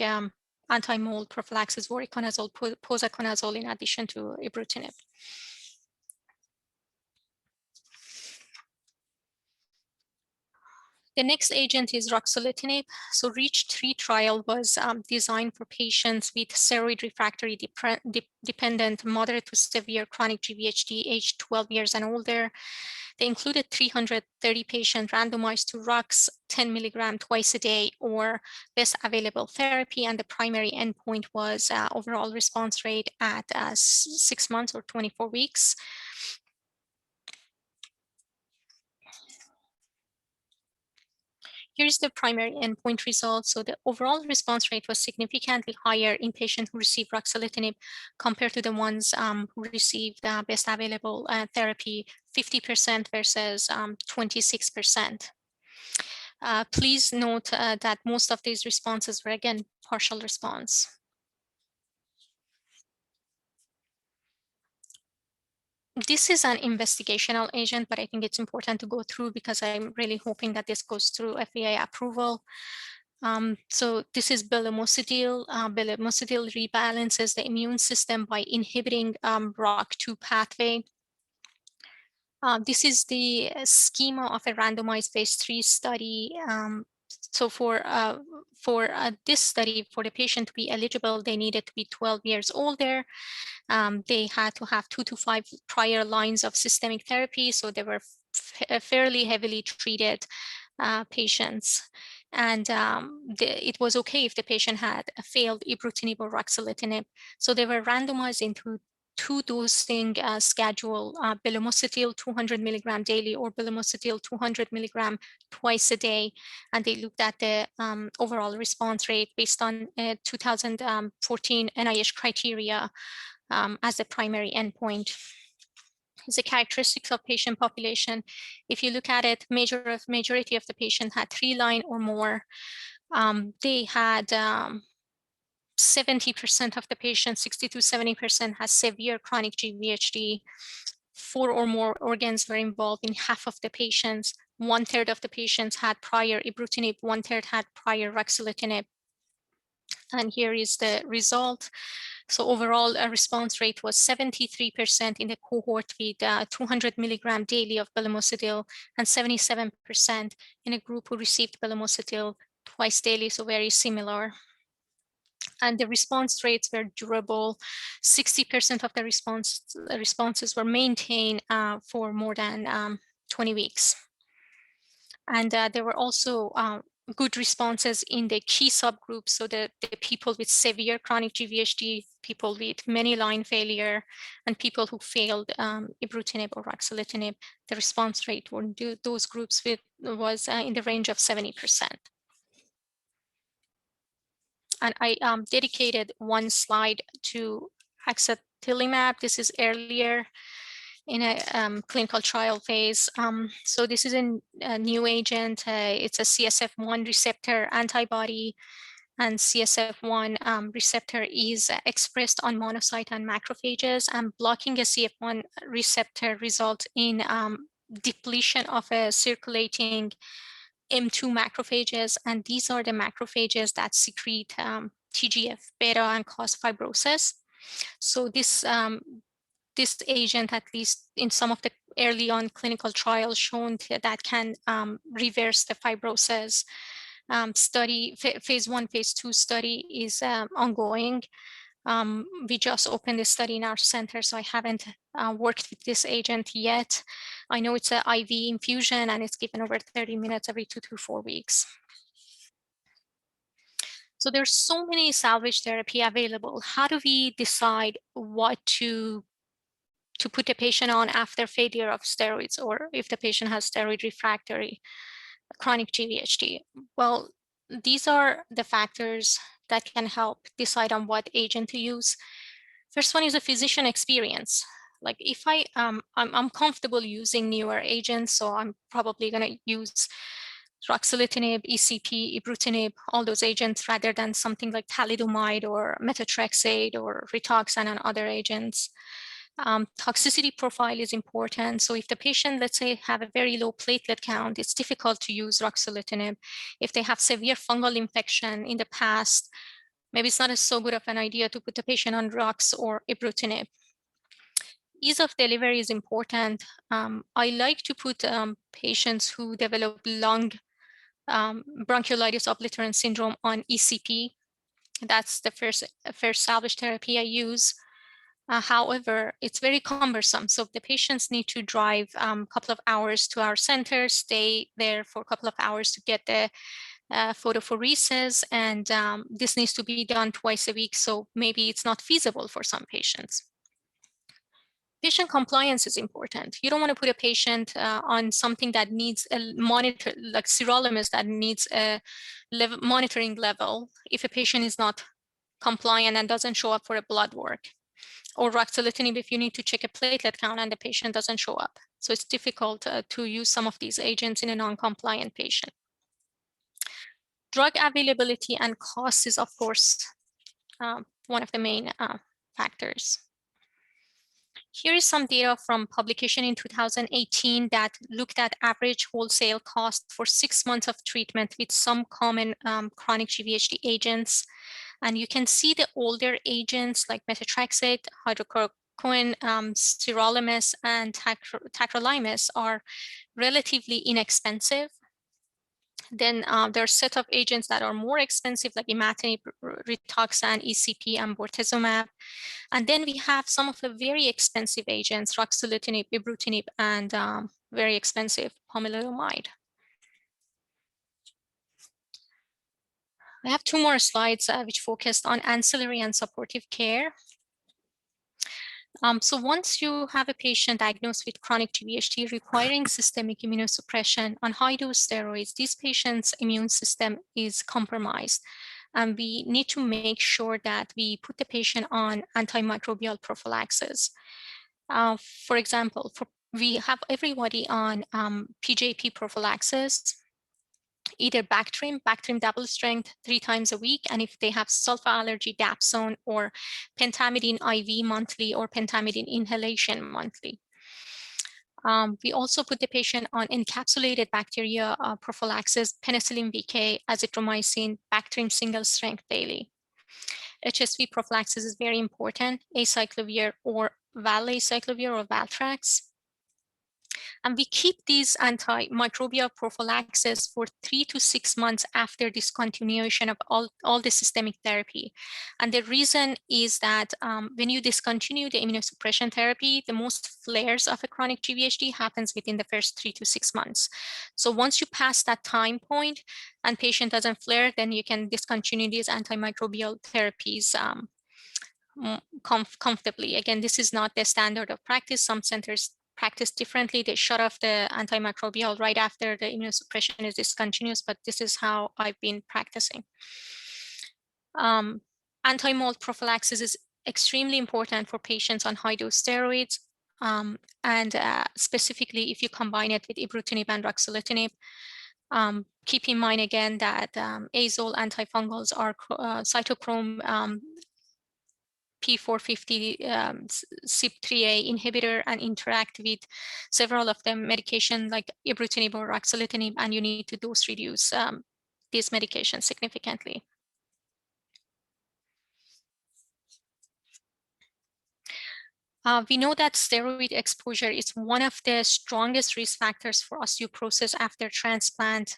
anti-mold prophylaxis, voriconazole, posaconazole, in addition to Ibrutinib. The next agent is Ruxolitinib. So REACH-3 trial was designed for patients with steroid refractory dependent moderate to severe chronic GVHD aged 12 years and older. They included 330 patients randomized to Rux 10 milligram twice a day or best available therapy, and the primary endpoint was overall response rate at 6 months or 24 weeks. Here's the primary endpoint results. So the overall response rate was significantly higher in patients who received Ruxolitinib compared to the ones who received best available therapy, 50% versus 26%. Please note that most of these responses were, again, partial response. This is an investigational agent, but I think it's important to go through because I'm really hoping that this goes through FDA approval. So this is Belumosudil. Belumosudil rebalances the immune system by inhibiting ROCK2 pathway. This is the schema of a randomized phase 3 study. So for this study, for the patient to be eligible, they needed to be 12 years older. They had to have 2 to 5 prior lines of systemic therapy. So they were fairly heavily treated patients. And it was okay if the patient had failed Ibrutinib or Ruxolitinib. So they were randomized into 2 dosing schedule, Belumosudil 200 milligram daily or Belumosudil 200 milligram twice a day. And they looked at the overall response rate based on 2014 NIH criteria as the primary endpoint. The characteristics of patient population. If you look at it, majority of the patient had 3 line or more. They had 70% of the patients, 60 to 70% has severe chronic GVHD. 4 or more organs were involved in half of the patients. 1/3 of the patients had prior Ibrutinib, 1/3 had prior Ruxolitinib. And here is the result. So overall, a response rate was 73% in the cohort with 200 milligram daily of Belumosudil and 77% in a group who received Belumosudil twice daily, so very similar. And the response rates were durable. 60% of the responses were maintained for more than 20 weeks. And there were also good responses in the key subgroups. So the people with severe chronic GVHD, people with many line failure, and people who failed Ibrutinib or Ruxolitinib, the response rate for those groups was in the range of 70%. And I dedicated one slide to axatilimab. This is earlier in a clinical trial phase. So this is a new agent. It's a CSF1 receptor antibody, and CSF1 receptor is expressed on monocyte and macrophages, and blocking a CSF1 receptor results in depletion of a circulating M2 macrophages, and these are the macrophages that secrete TGF-beta and cause fibrosis. So this agent, at least in some of the early on clinical trials, shown that can reverse the fibrosis. Phase 1, phase 2 study is ongoing. We just opened the study in our center, so I haven't worked with this agent yet. I know it's an IV infusion and it's given over 30 minutes every 2 to 4 weeks. So there's so many salvage therapy available. How do we decide what to put the patient on after failure of steroids, or if the patient has steroid refractory chronic GVHD? Well, these are the factors that can help decide on what agent to use. First one is a physician experience. Like if I'm comfortable using newer agents, so I'm probably going to use Ruxolitinib, ECP, Ibrutinib, all those agents, rather than something like thalidomide or methotrexate or Rituxan and other agents. Toxicity profile is important. So if the patient, let's say, have a very low platelet count, it's difficult to use Ruxolitinib. If they have severe fungal infection in the past, maybe it's not so good of an idea to put the patient on Rux or Ibrutinib. Ease of delivery is important. I like to put patients who develop lung bronchiolitis obliterans syndrome on ECP. That's the first salvage therapy I use. However, it's very cumbersome. So the patients need to drive a couple of hours to our center, stay there for a couple of hours to get the photophoresis, and this needs to be done twice a week. So maybe it's not feasible for some patients. Patient compliance is important. You don't want to put a patient on something that needs a monitor, like sirolimus, that needs a monitoring level if a patient is not compliant and doesn't show up for a blood work. Or ruxolitinib if you need to check a platelet count and the patient doesn't show up. So it's difficult to use some of these agents in a non-compliant patient. Drug availability and cost is, of course, one of the main factors. Here is some data from publication in 2018 that looked at average wholesale cost for 6 months of treatment with some common chronic GVHD agents. And you can see the older agents like methotrexate, hydrochloroquine, sirolimus, and tacrolimus are relatively inexpensive. Then there are a set of agents that are more expensive, like imatinib, rituxan, ECP, and bortezomib. And then we have some of the very expensive agents, ruxolitinib, ibrutinib, and very expensive pomalidomide. I have 2 more slides which focused on ancillary and supportive care. So once you have a patient diagnosed with chronic GVHD requiring systemic immunosuppression on high-dose steroids, this patient's immune system is compromised. And we need to make sure that we put the patient on antimicrobial prophylaxis. For example, we have everybody on PJP prophylaxis, either Bactrim double strength 3 times a week, and if they have sulfa allergy, dapsone, or pentamidine IV monthly or pentamidine inhalation monthly. We also put the patient on encapsulated bacteria prophylaxis, penicillin VK, azithromycin, Bactrim single strength daily. HSV prophylaxis is very important, acyclovir or valacyclovir or Valtrex. And we keep these antimicrobial prophylaxis for 3 to 6 months after discontinuation of all the systemic therapy. And the reason is that when you discontinue the immunosuppression therapy, the most flares of a chronic GVHD happens within the first 3 to 6 months. So once you pass that time point and patient doesn't flare, then you can discontinue these antimicrobial therapies comfortably. Again, this is not the standard of practice. Some centers practice differently. They shut off the antimicrobial right after the immunosuppression is discontinuous, but this is how I've been practicing. Anti-mold prophylaxis is extremely important for patients on high-dose steroids, and specifically if you combine it with ibrutinib and ruxolitinib. Keep in mind again that azole antifungals are cytochrome P450 CYP3A inhibitor and interact with several of the medication like ibrutinib or ruxolitinib, and you need to dose reduce these medications significantly. We know that steroid exposure is one of the strongest risk factors for osteoporosis after transplant.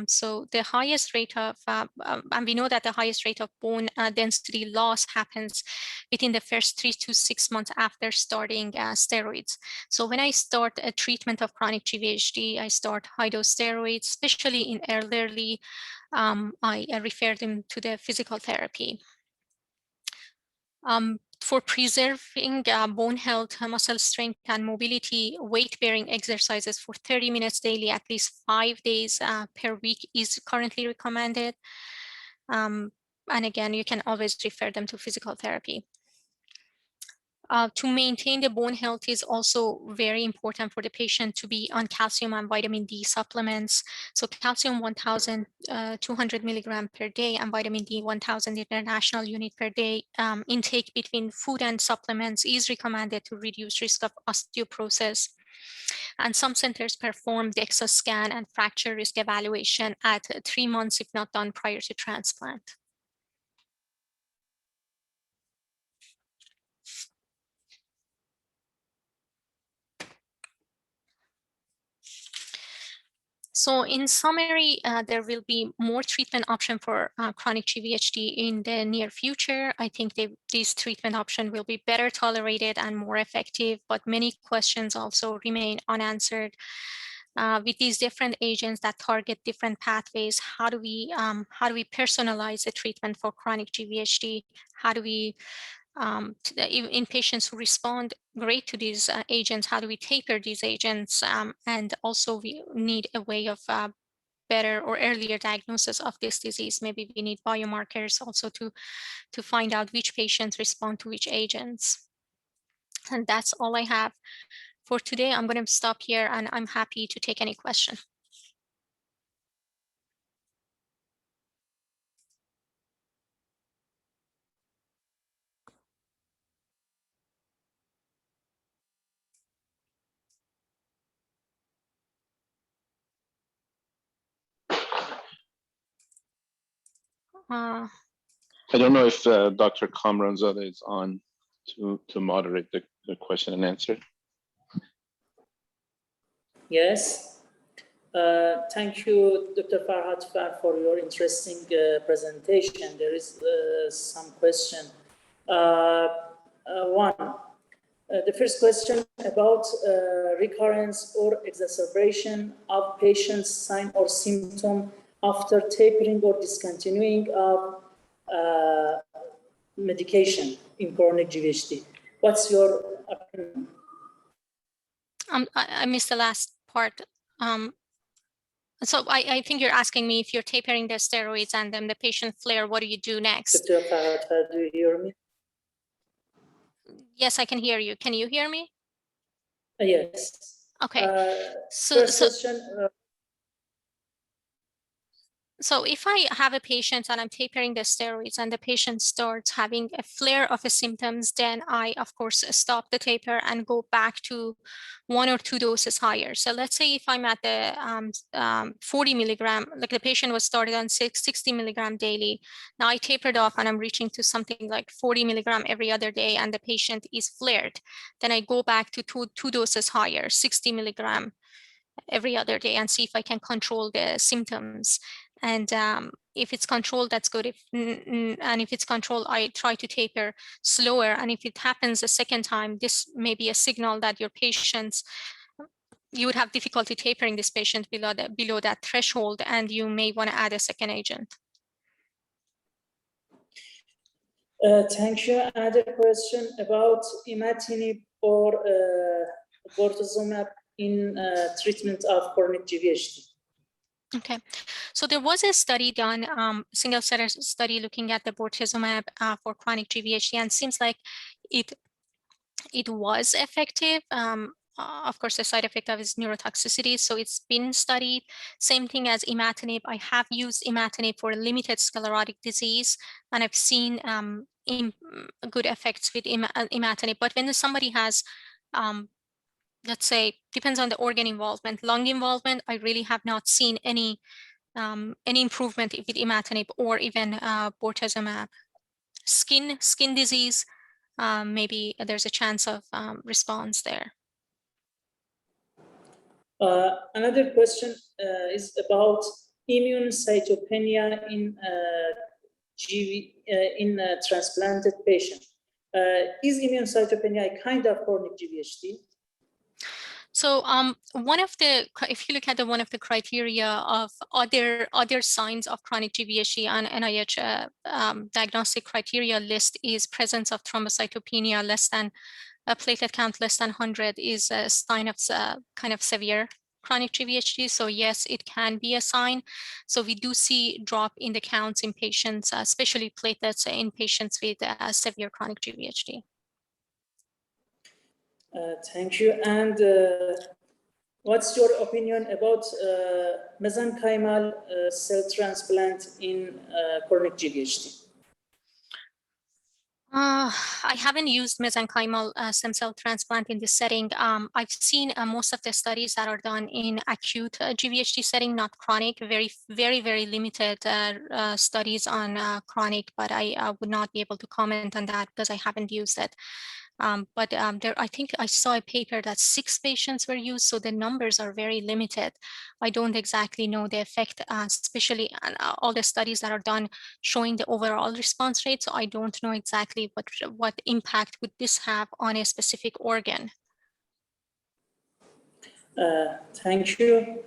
So the highest rate of, and we know that the highest rate of bone density loss happens within the first 3 to 6 months after starting steroids. So when I start a treatment of chronic GVHD, I start high-dose steroids, especially in elderly. I refer them to the physical therapy. For preserving bone health, muscle strength, and mobility, weight-bearing exercises for 30 minutes daily, at least 5 days per week is currently recommended. And again, you can always refer them to physical therapy. To maintain the bone health is also very important for the patient to be on calcium and vitamin D supplements. So calcium 1,200 milligram per day and vitamin D 1,000 international unit per day intake between food and supplements is recommended to reduce risk of osteoporosis. And some centers perform DEXA scan and fracture risk evaluation at 3 months if not done prior to transplant. So in summary, there will be more treatment option for chronic GVHD in the near future. I think these treatment options will be better tolerated and more effective, but many questions also remain unanswered. With these different agents that target different pathways, how do we personalize the treatment for chronic GVHD? How do we in patients who respond great to these agents, how do we taper these agents? And also we need a way of better or earlier diagnosis of this disease. Maybe we need biomarkers also to find out which patients respond to which agents. And that's all I have for today. I'm going to stop here and I'm happy to take any question. I don't know if Dr. Kamranzadeh is on to moderate the question and answer. Yes. Thank you, Dr. Farhadfar, for your interesting presentation. There is some question. The first question about recurrence or exacerbation of patient's sign or symptom after tapering or discontinuing of medication in chronic GVHD. What's your opinion? I missed the last part. So I think you're asking me if you're tapering the steroids and then the patient flare, what do you do next? Dr. Farhadfar, do you hear me? Yes, I can hear you. Can you hear me? Yes. Okay. First question. So if I have a patient and I'm tapering the steroids and the patient starts having a flare of the symptoms, then I, of course, stop the taper and go back to 1 or 2 doses higher. So let's say if I'm at the 40 milligram, like the patient was started on 60 milligram daily. Now I tapered off and I'm reaching to something like 40 milligram every other day and the patient is flared. Then I go back to two doses higher, 60 milligram every other day and see if I can control the symptoms. And if it's controlled, that's good. And if it's controlled, I try to taper slower. And if it happens a second time, this may be a signal that your patients, you would have difficulty tapering this patient below that threshold, and you may want to add a second agent. Thank you. Another question about Imatinib or Bortezomib in treatment of chronic GVHD. Okay, so there was a study done, single center study looking at the Bortezomib for chronic GVHD, and seems like it was effective. Of course, the side effect of is neurotoxicity, so it's been studied. Same thing as Imatinib. I have used Imatinib for limited sclerotic disease, and I've seen good effects with Imatinib. But when somebody has let's say, depends on the organ involvement, lung involvement, I really have not seen any improvement with Imatinib or even Bortezomib. Skin disease, maybe there's a chance of response there. Another question is about immune cytopenia in transplanted patient. Is immune cytopenia a kind of chronic GVHD? So one of the, if you look at one of the criteria of other signs of chronic GVHD on NIH diagnostic criteria list is presence of thrombocytopenia less than a platelet count less than 100 is a sign of kind of severe chronic GVHD. So yes, it can be a sign. So we do see drop in the counts in patients, especially platelets in patients with severe chronic GVHD. Thank you. And what's your opinion about mesenchymal cell transplant in chronic GVHD? I haven't used mesenchymal stem cell transplant in this setting. I've seen most of the studies that are done in acute GVHD setting, not chronic, very limited studies on chronic, but I would not be able to comment on that because I haven't used it. I think I saw a paper that 6 patients were used, so the numbers are very limited. I don't exactly know the effect, especially on all the studies that are done showing the overall response rate. So I don't know exactly what impact would this have on a specific organ. Thank you.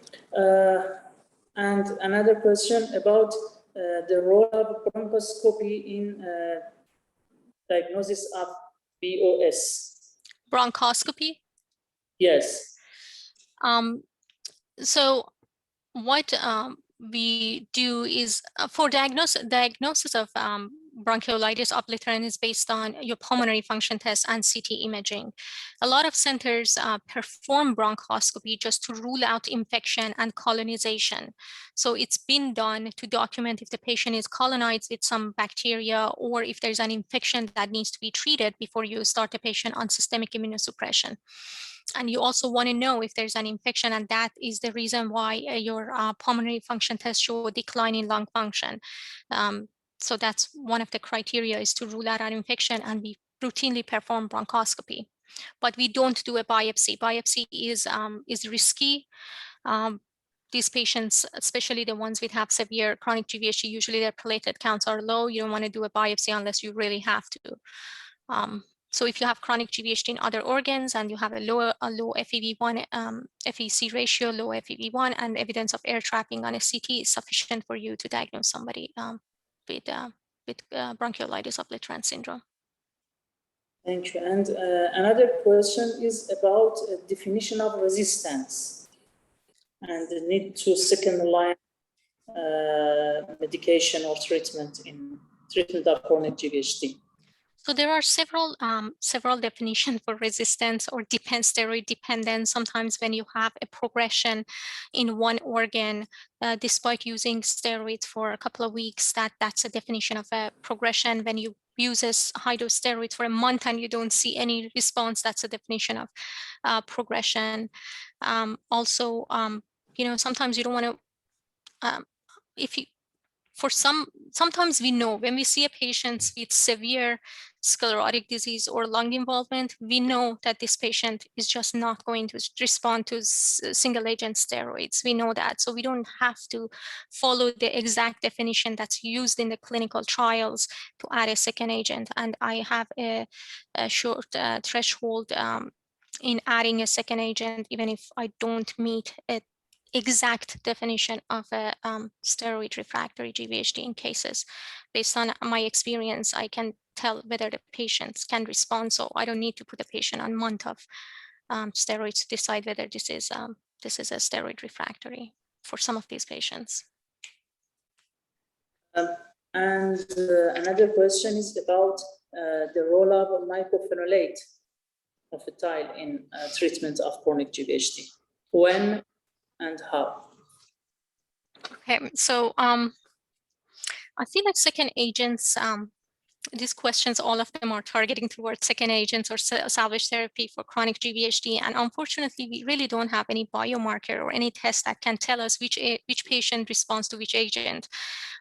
And another question about the role of bronchoscopy in diagnosis of BOS? Bronchoscopy. Yes. So what we do is for diagnosis of bronchiolitis obliterans is based on your pulmonary function test and CT imaging. A lot of centers perform bronchoscopy just to rule out infection and colonization. So it's been done to document if the patient is colonized with some bacteria or if there's an infection that needs to be treated before you start the patient on systemic immunosuppression. And you also want to know if there's an infection, and that is the reason why your pulmonary function test show a decline in lung function. So that's one of the criteria, is to rule out an infection, and we routinely perform bronchoscopy. But we don't do a biopsy. Biopsy is risky. These patients, especially the ones with have severe chronic GVHD, usually their platelet counts are low. You don't want to do a biopsy unless you really have to. So if you have chronic GVHD in other organs and you have a low FEV1, FEC ratio, low FEV1, and evidence of air trapping on a CT is sufficient for you to diagnose somebody with bronchiolitis obliterans syndrome. Thank you. And another question is about definition of resistance and the need to second line medication or treatment in treatment of chronic GVHD. So there are several definitions for resistance or steroid dependence. Sometimes when you have a progression in one organ, despite using steroids for a couple of weeks, that's a definition of a progression. When you use high dose steroids for a month and you don't see any response, that's a definition of progression. Also, sometimes you don't want to, sometimes we know when we see a patient with severe sclerotic disease or lung involvement, we know that this patient is just not going to respond to single agent steroids. We know that, so we don't have to follow the exact definition that's used in the clinical trials to add a second agent. And I have a short threshold in adding a second agent, even if I don't meet it exact definition of a steroid refractory GVHD in cases. Based on my experience, I can tell whether the patients can respond. So I don't need to put a patient on a month of steroids to decide whether this is a steroid refractory for some of these patients. And another question is about the role of mycophenolate of ethyl in treatment of chronic GVHD. When and how? Okay, so I feel like second agents, these questions, all of them are targeting towards second agents or salvage therapy for chronic GVHD. And unfortunately, we really don't have any biomarker or any test that can tell us which patient responds to which agent.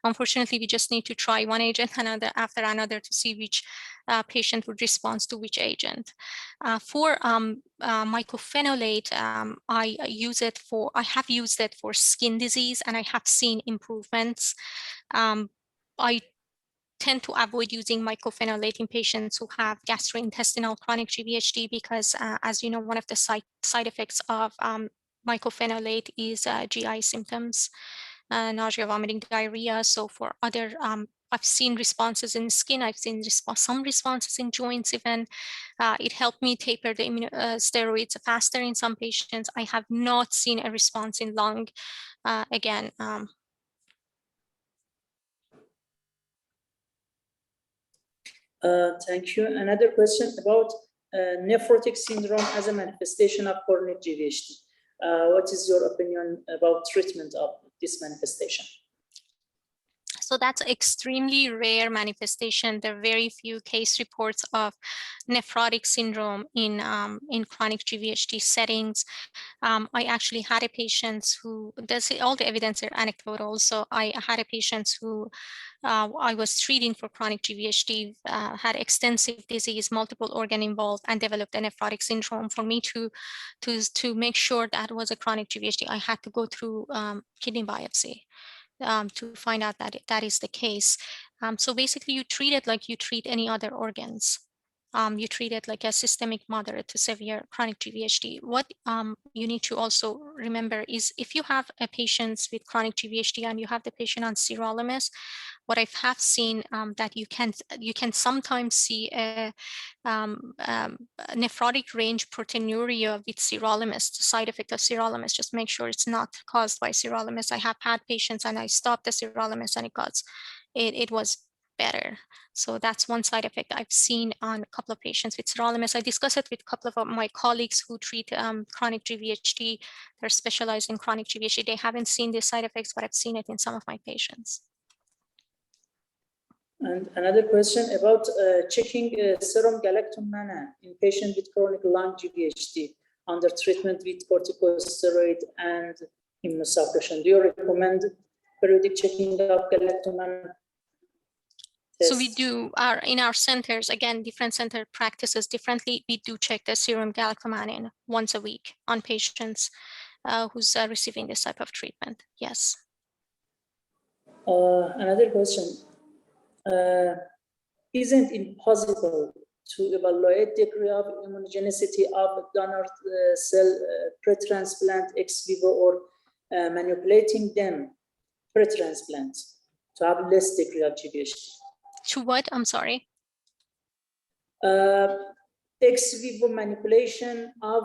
Unfortunately, we just need to try one agent after another to see which patient would respond to which agent. For mycophenolate, I have used it for skin disease, and I have seen improvements. I tend to avoid using mycophenolate in patients who have gastrointestinal chronic GVHD because, as you know, one of the side effects of mycophenolate is GI symptoms, nausea, vomiting, diarrhea. So for other, I've seen responses in skin, I've seen some responses in joints even. It helped me taper the steroids faster in some patients. I have not seen a response in lung. Again, Thank you. Another question about nephrotic syndrome as a manifestation of chronic GVHD. What is your opinion about treatment of this manifestation? So that's extremely rare manifestation. There are very few case reports of nephrotic syndrome in chronic GVHD settings. I actually had a patient who, all the evidence are anecdotal. So I had a patient who I was treating for chronic GVHD, had extensive disease, multiple organ involved, and developed a nephrotic syndrome. For me to make sure that was a chronic GVHD, I had to go through kidney biopsy to find out that that is the case. So basically, you treat it like you treat any other organs. you treat it like a systemic moderate to severe chronic GVHD. What you need to also remember is if you have a patient with chronic GVHD and you have the patient on sirolimus, what I have seen that you can sometimes see a nephrotic range proteinuria with sirolimus, the side effect of sirolimus. Just make sure it's not caused by sirolimus. I have had patients and I stopped the sirolimus and it was better. So that's one side effect I've seen on a couple of patients with sirolimus. I discussed it with a couple of my colleagues who treat chronic GVHD. They're specialized in chronic GVHD. They haven't seen these side effects, but I've seen it in some of my patients. And another question about checking serum galactomannan in patients with chronic lung GVHD under treatment with corticosteroid and immunosuppression. Do you recommend periodic checking of galactomannan? So we do in our centers, again, different center practices differently. We do check the serum galactomannan once a week on patients who's receiving this type of treatment. Yes. Another question. Isn't it possible to evaluate degree of immunogenicity of donor cell pre-transplant ex vivo or manipulating them pre-transplant to have less degree of GVHD? To what? I'm sorry. Ex vivo manipulation of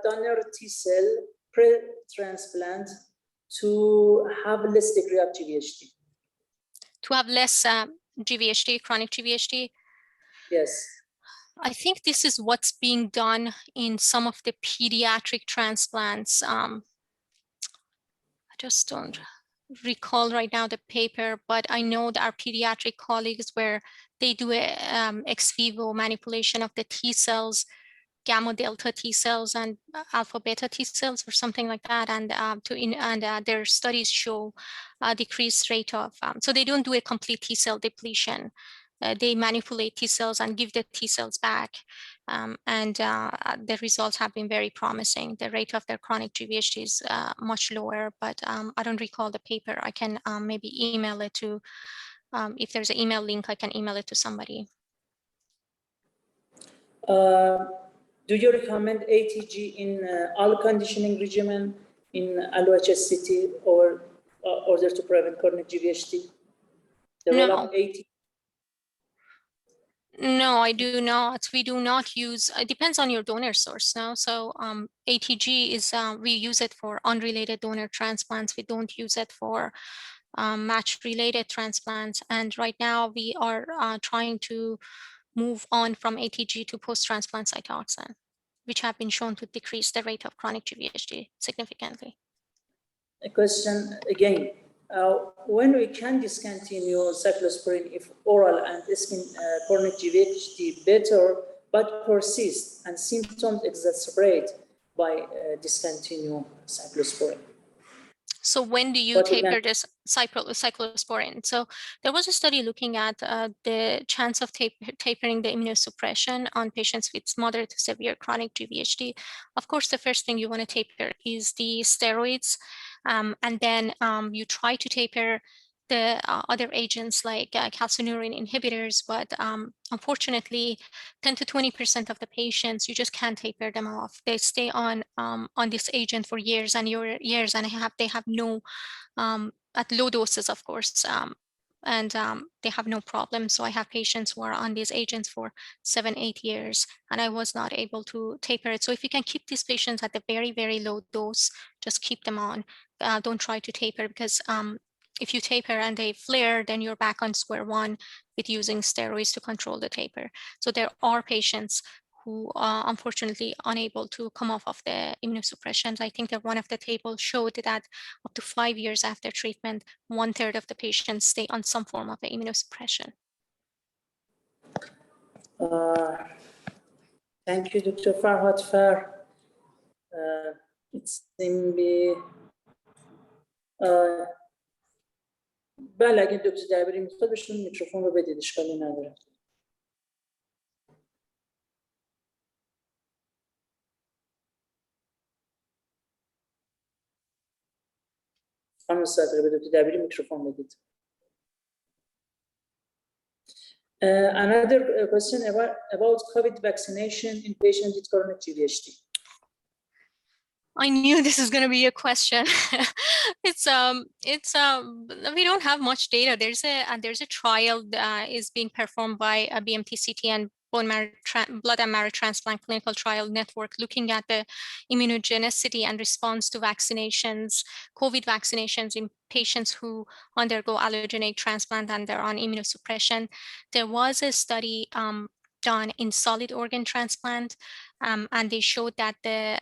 donor T cell pre-transplant to have less degree of GVHD. To have less GVHD, chronic GVHD? Yes. I think this is what's being done in some of the pediatric transplants. I just don't recall right now the paper, but I know that our pediatric colleagues where they do a ex vivo manipulation of the T cells, gamma delta T cells and alpha beta T cells or something like that, and their studies show a decreased rate of. So they don't do a complete T cell depletion. They manipulate T cells and give the T cells back, and the results have been very promising. The rate of their chronic GVHD is much lower, but I don't recall the paper. I can maybe email it to. If there's an email link, I can email it to somebody. Do you recommend ATG in all conditioning regimen in allo-HSCT or order to prevent chronic GVHD? No. No, I do not. We do not use, it depends on your donor source now. So ATG is, we use it for unrelated donor transplants. We don't use it for match-related transplants. And right now we are trying to move on from ATG to post-transplant cytoxan, which have been shown to decrease the rate of chronic GVHD significantly. A question again. When we can discontinue cyclosporine if oral and skin chronic GVHD better but persist and symptoms exacerbate by discontinue cyclosporine? So when do you taper this cyclosporine? So there was a study looking at the chance of tapering the immunosuppression on patients with moderate to severe chronic GVHD. Of course, the first thing you want to taper is the steroids, and then you try to taper the other agents like calcineurin inhibitors, but unfortunately 10 to 20% of the patients, you just can't taper them off. They stay on this agent for years and years, and they have no, at low doses, of course, and they have no problem. So I have patients who are on these agents for 7-8 years, and I was not able to taper it. So if you can keep these patients at the very, very low dose, just keep them on. Don't try to taper, because if you taper and they flare, then you're back on square one with using steroids to control the taper. So there are patients who are unfortunately unable to come off of the immunosuppressions. I think that one of the tables showed that up to 5 years after treatment, 1/3 of the patients stay on some form of the immunosuppression. Thank you, Dr. Farhadfar. It's in the بله، اگه دکتر درباری میخواد بهشون میکروفون رو بدید، اشکالی نداره. خانم صادقی، به دکتر درباری میکروفون بدید. Another question about COVID vaccination in patients with chronic GVHD. I knew this is going to be a question. We don't have much data. There's a trial that is being performed by a BMT-CT and blood and marrow transplant clinical trial network looking at the immunogenicity and response to vaccinations, COVID vaccinations in patients who undergo allogeneic transplant and they're on immunosuppression. There was a study done in solid organ transplant, and they showed that the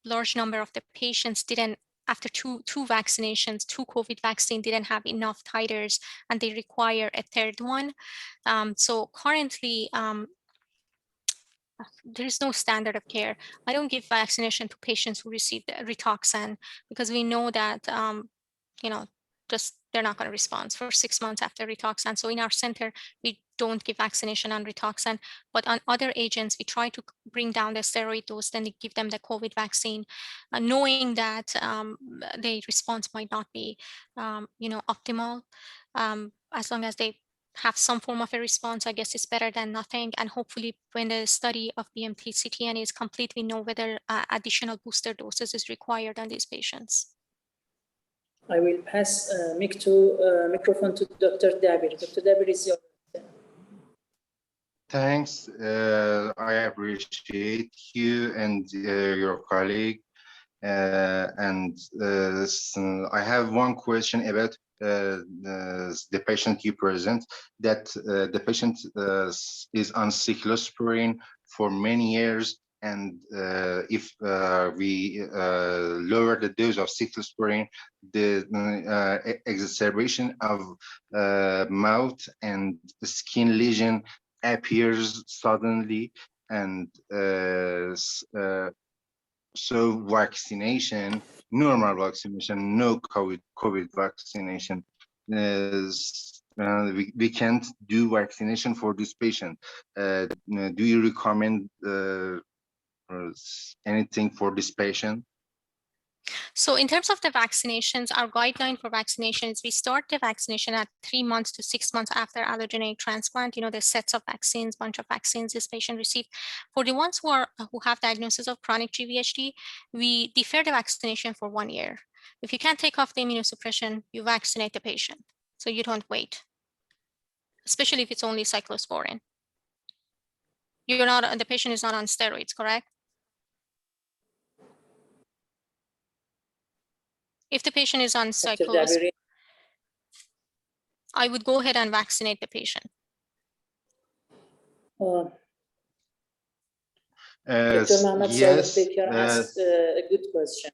large number of the patients didn't, after two vaccinations, two COVID vaccine, didn't have enough titers and they require a third one. So currently, there is no standard of care. I don't give vaccination to patients who receive the Rituxan because we know that, just they're not going to respond for 6 months after Rituxan. So in our center, we don't give vaccination on Rituxan, but on other agents, we try to bring down the steroid dose, then we give them the COVID vaccine, knowing that the response might not be, optimal. As long as they have some form of a response, I guess it's better than nothing. And hopefully when the study of BMT-CTN is complete, we know whether additional booster doses is required on these patients. I will pass microphone to Dr. Dabir. Dr. Dabir is your turn. Thanks. I appreciate you and your colleague. I have one question about the patient you present, that the patient is on cyclosporine for many years, and if we lower the dose of cyclosporine, the exacerbation of mouth and skin lesion appears suddenly, and so vaccination, normal vaccination, no COVID vaccination, we can't do vaccination for this patient. Do you recommend anything for this patient? So in terms of the vaccinations, our guideline for vaccinations, we start the vaccination at 3 months to 6 months after allogeneic transplant. The sets of vaccines, bunch of vaccines this patient received. For the ones who have diagnosis of chronic GVHD, we defer the vaccination for 1 year. If you can't take off the immunosuppression, you vaccinate the patient, so you don't wait, especially if it's only cyclosporine. The patient is not on steroids, correct? If the patient is on cyclosporine, I would go ahead and vaccinate the patient. Dr. Mohammed Yes, Baker asked a good question.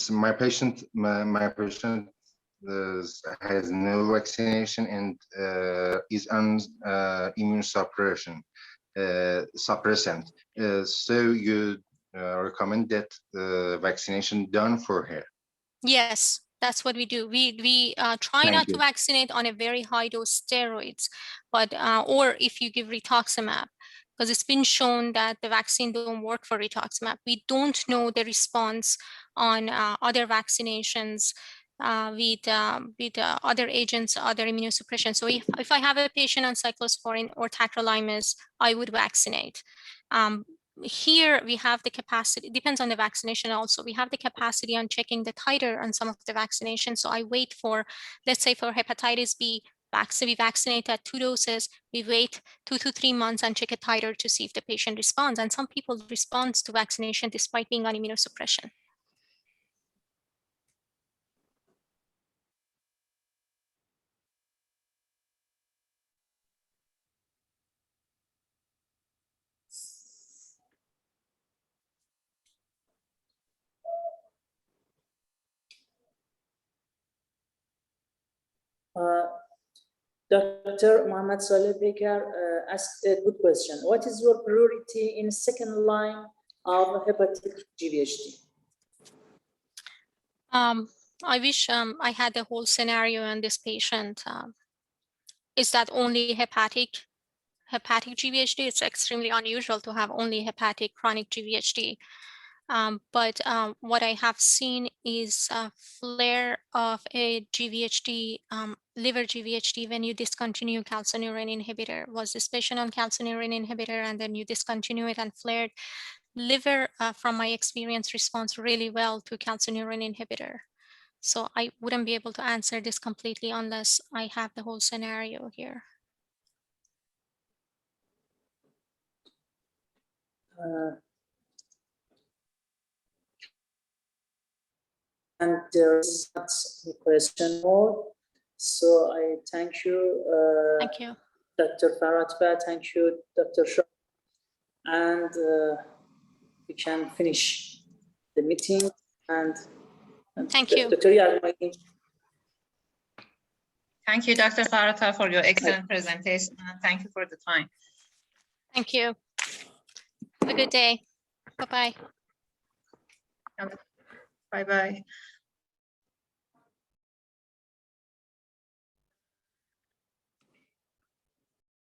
My patient has no vaccination and is on immune suppressant. So you recommend that vaccination done for her? Yes, that's what we do. We try not to vaccinate on a very high dose steroids, but or if you give rituximab, because it's been shown that the vaccine don't work for rituximab. We don't know the response on other vaccinations with other agents, other immunosuppression. So if I have a patient on cyclosporine or tacrolimus, I would vaccinate. Here we have the capacity, it depends on the vaccination also. We have the capacity on checking the titer on some of the vaccinations. So I wait for, let's say for hepatitis B, we vaccinate at 2 doses. We wait 2 to 3 months and check a titer to see if the patient responds. And some people respond to vaccination despite being on immunosuppression. Dr. Mohammed Saleh Baker asked a good question. What is your priority in second line of hepatic GVHD? I wish I had the whole scenario on this patient. Is that only hepatic GVHD? It's extremely unusual to have only hepatic chronic GVHD. But what I have seen is a flare of a GVHD, liver GVHD when you discontinue calcineurin inhibitor. Was this patient on calcineurin inhibitor and then you discontinue it and flared? Liver, from my experience, responds really well to calcineurin inhibitor. So I wouldn't be able to answer this completely unless I have the whole scenario here. And there is not a question more. So I thank you. Thank you. Dr. Farhadfar, thank you, Dr. Shah. And we can finish the meeting. And Thank you. Dr. Yagmai. Thank you, Dr. Farhadfar, for your excellent presentation, and thank you for the time. Thank you. Have a good day. Bye-bye. Bye-bye.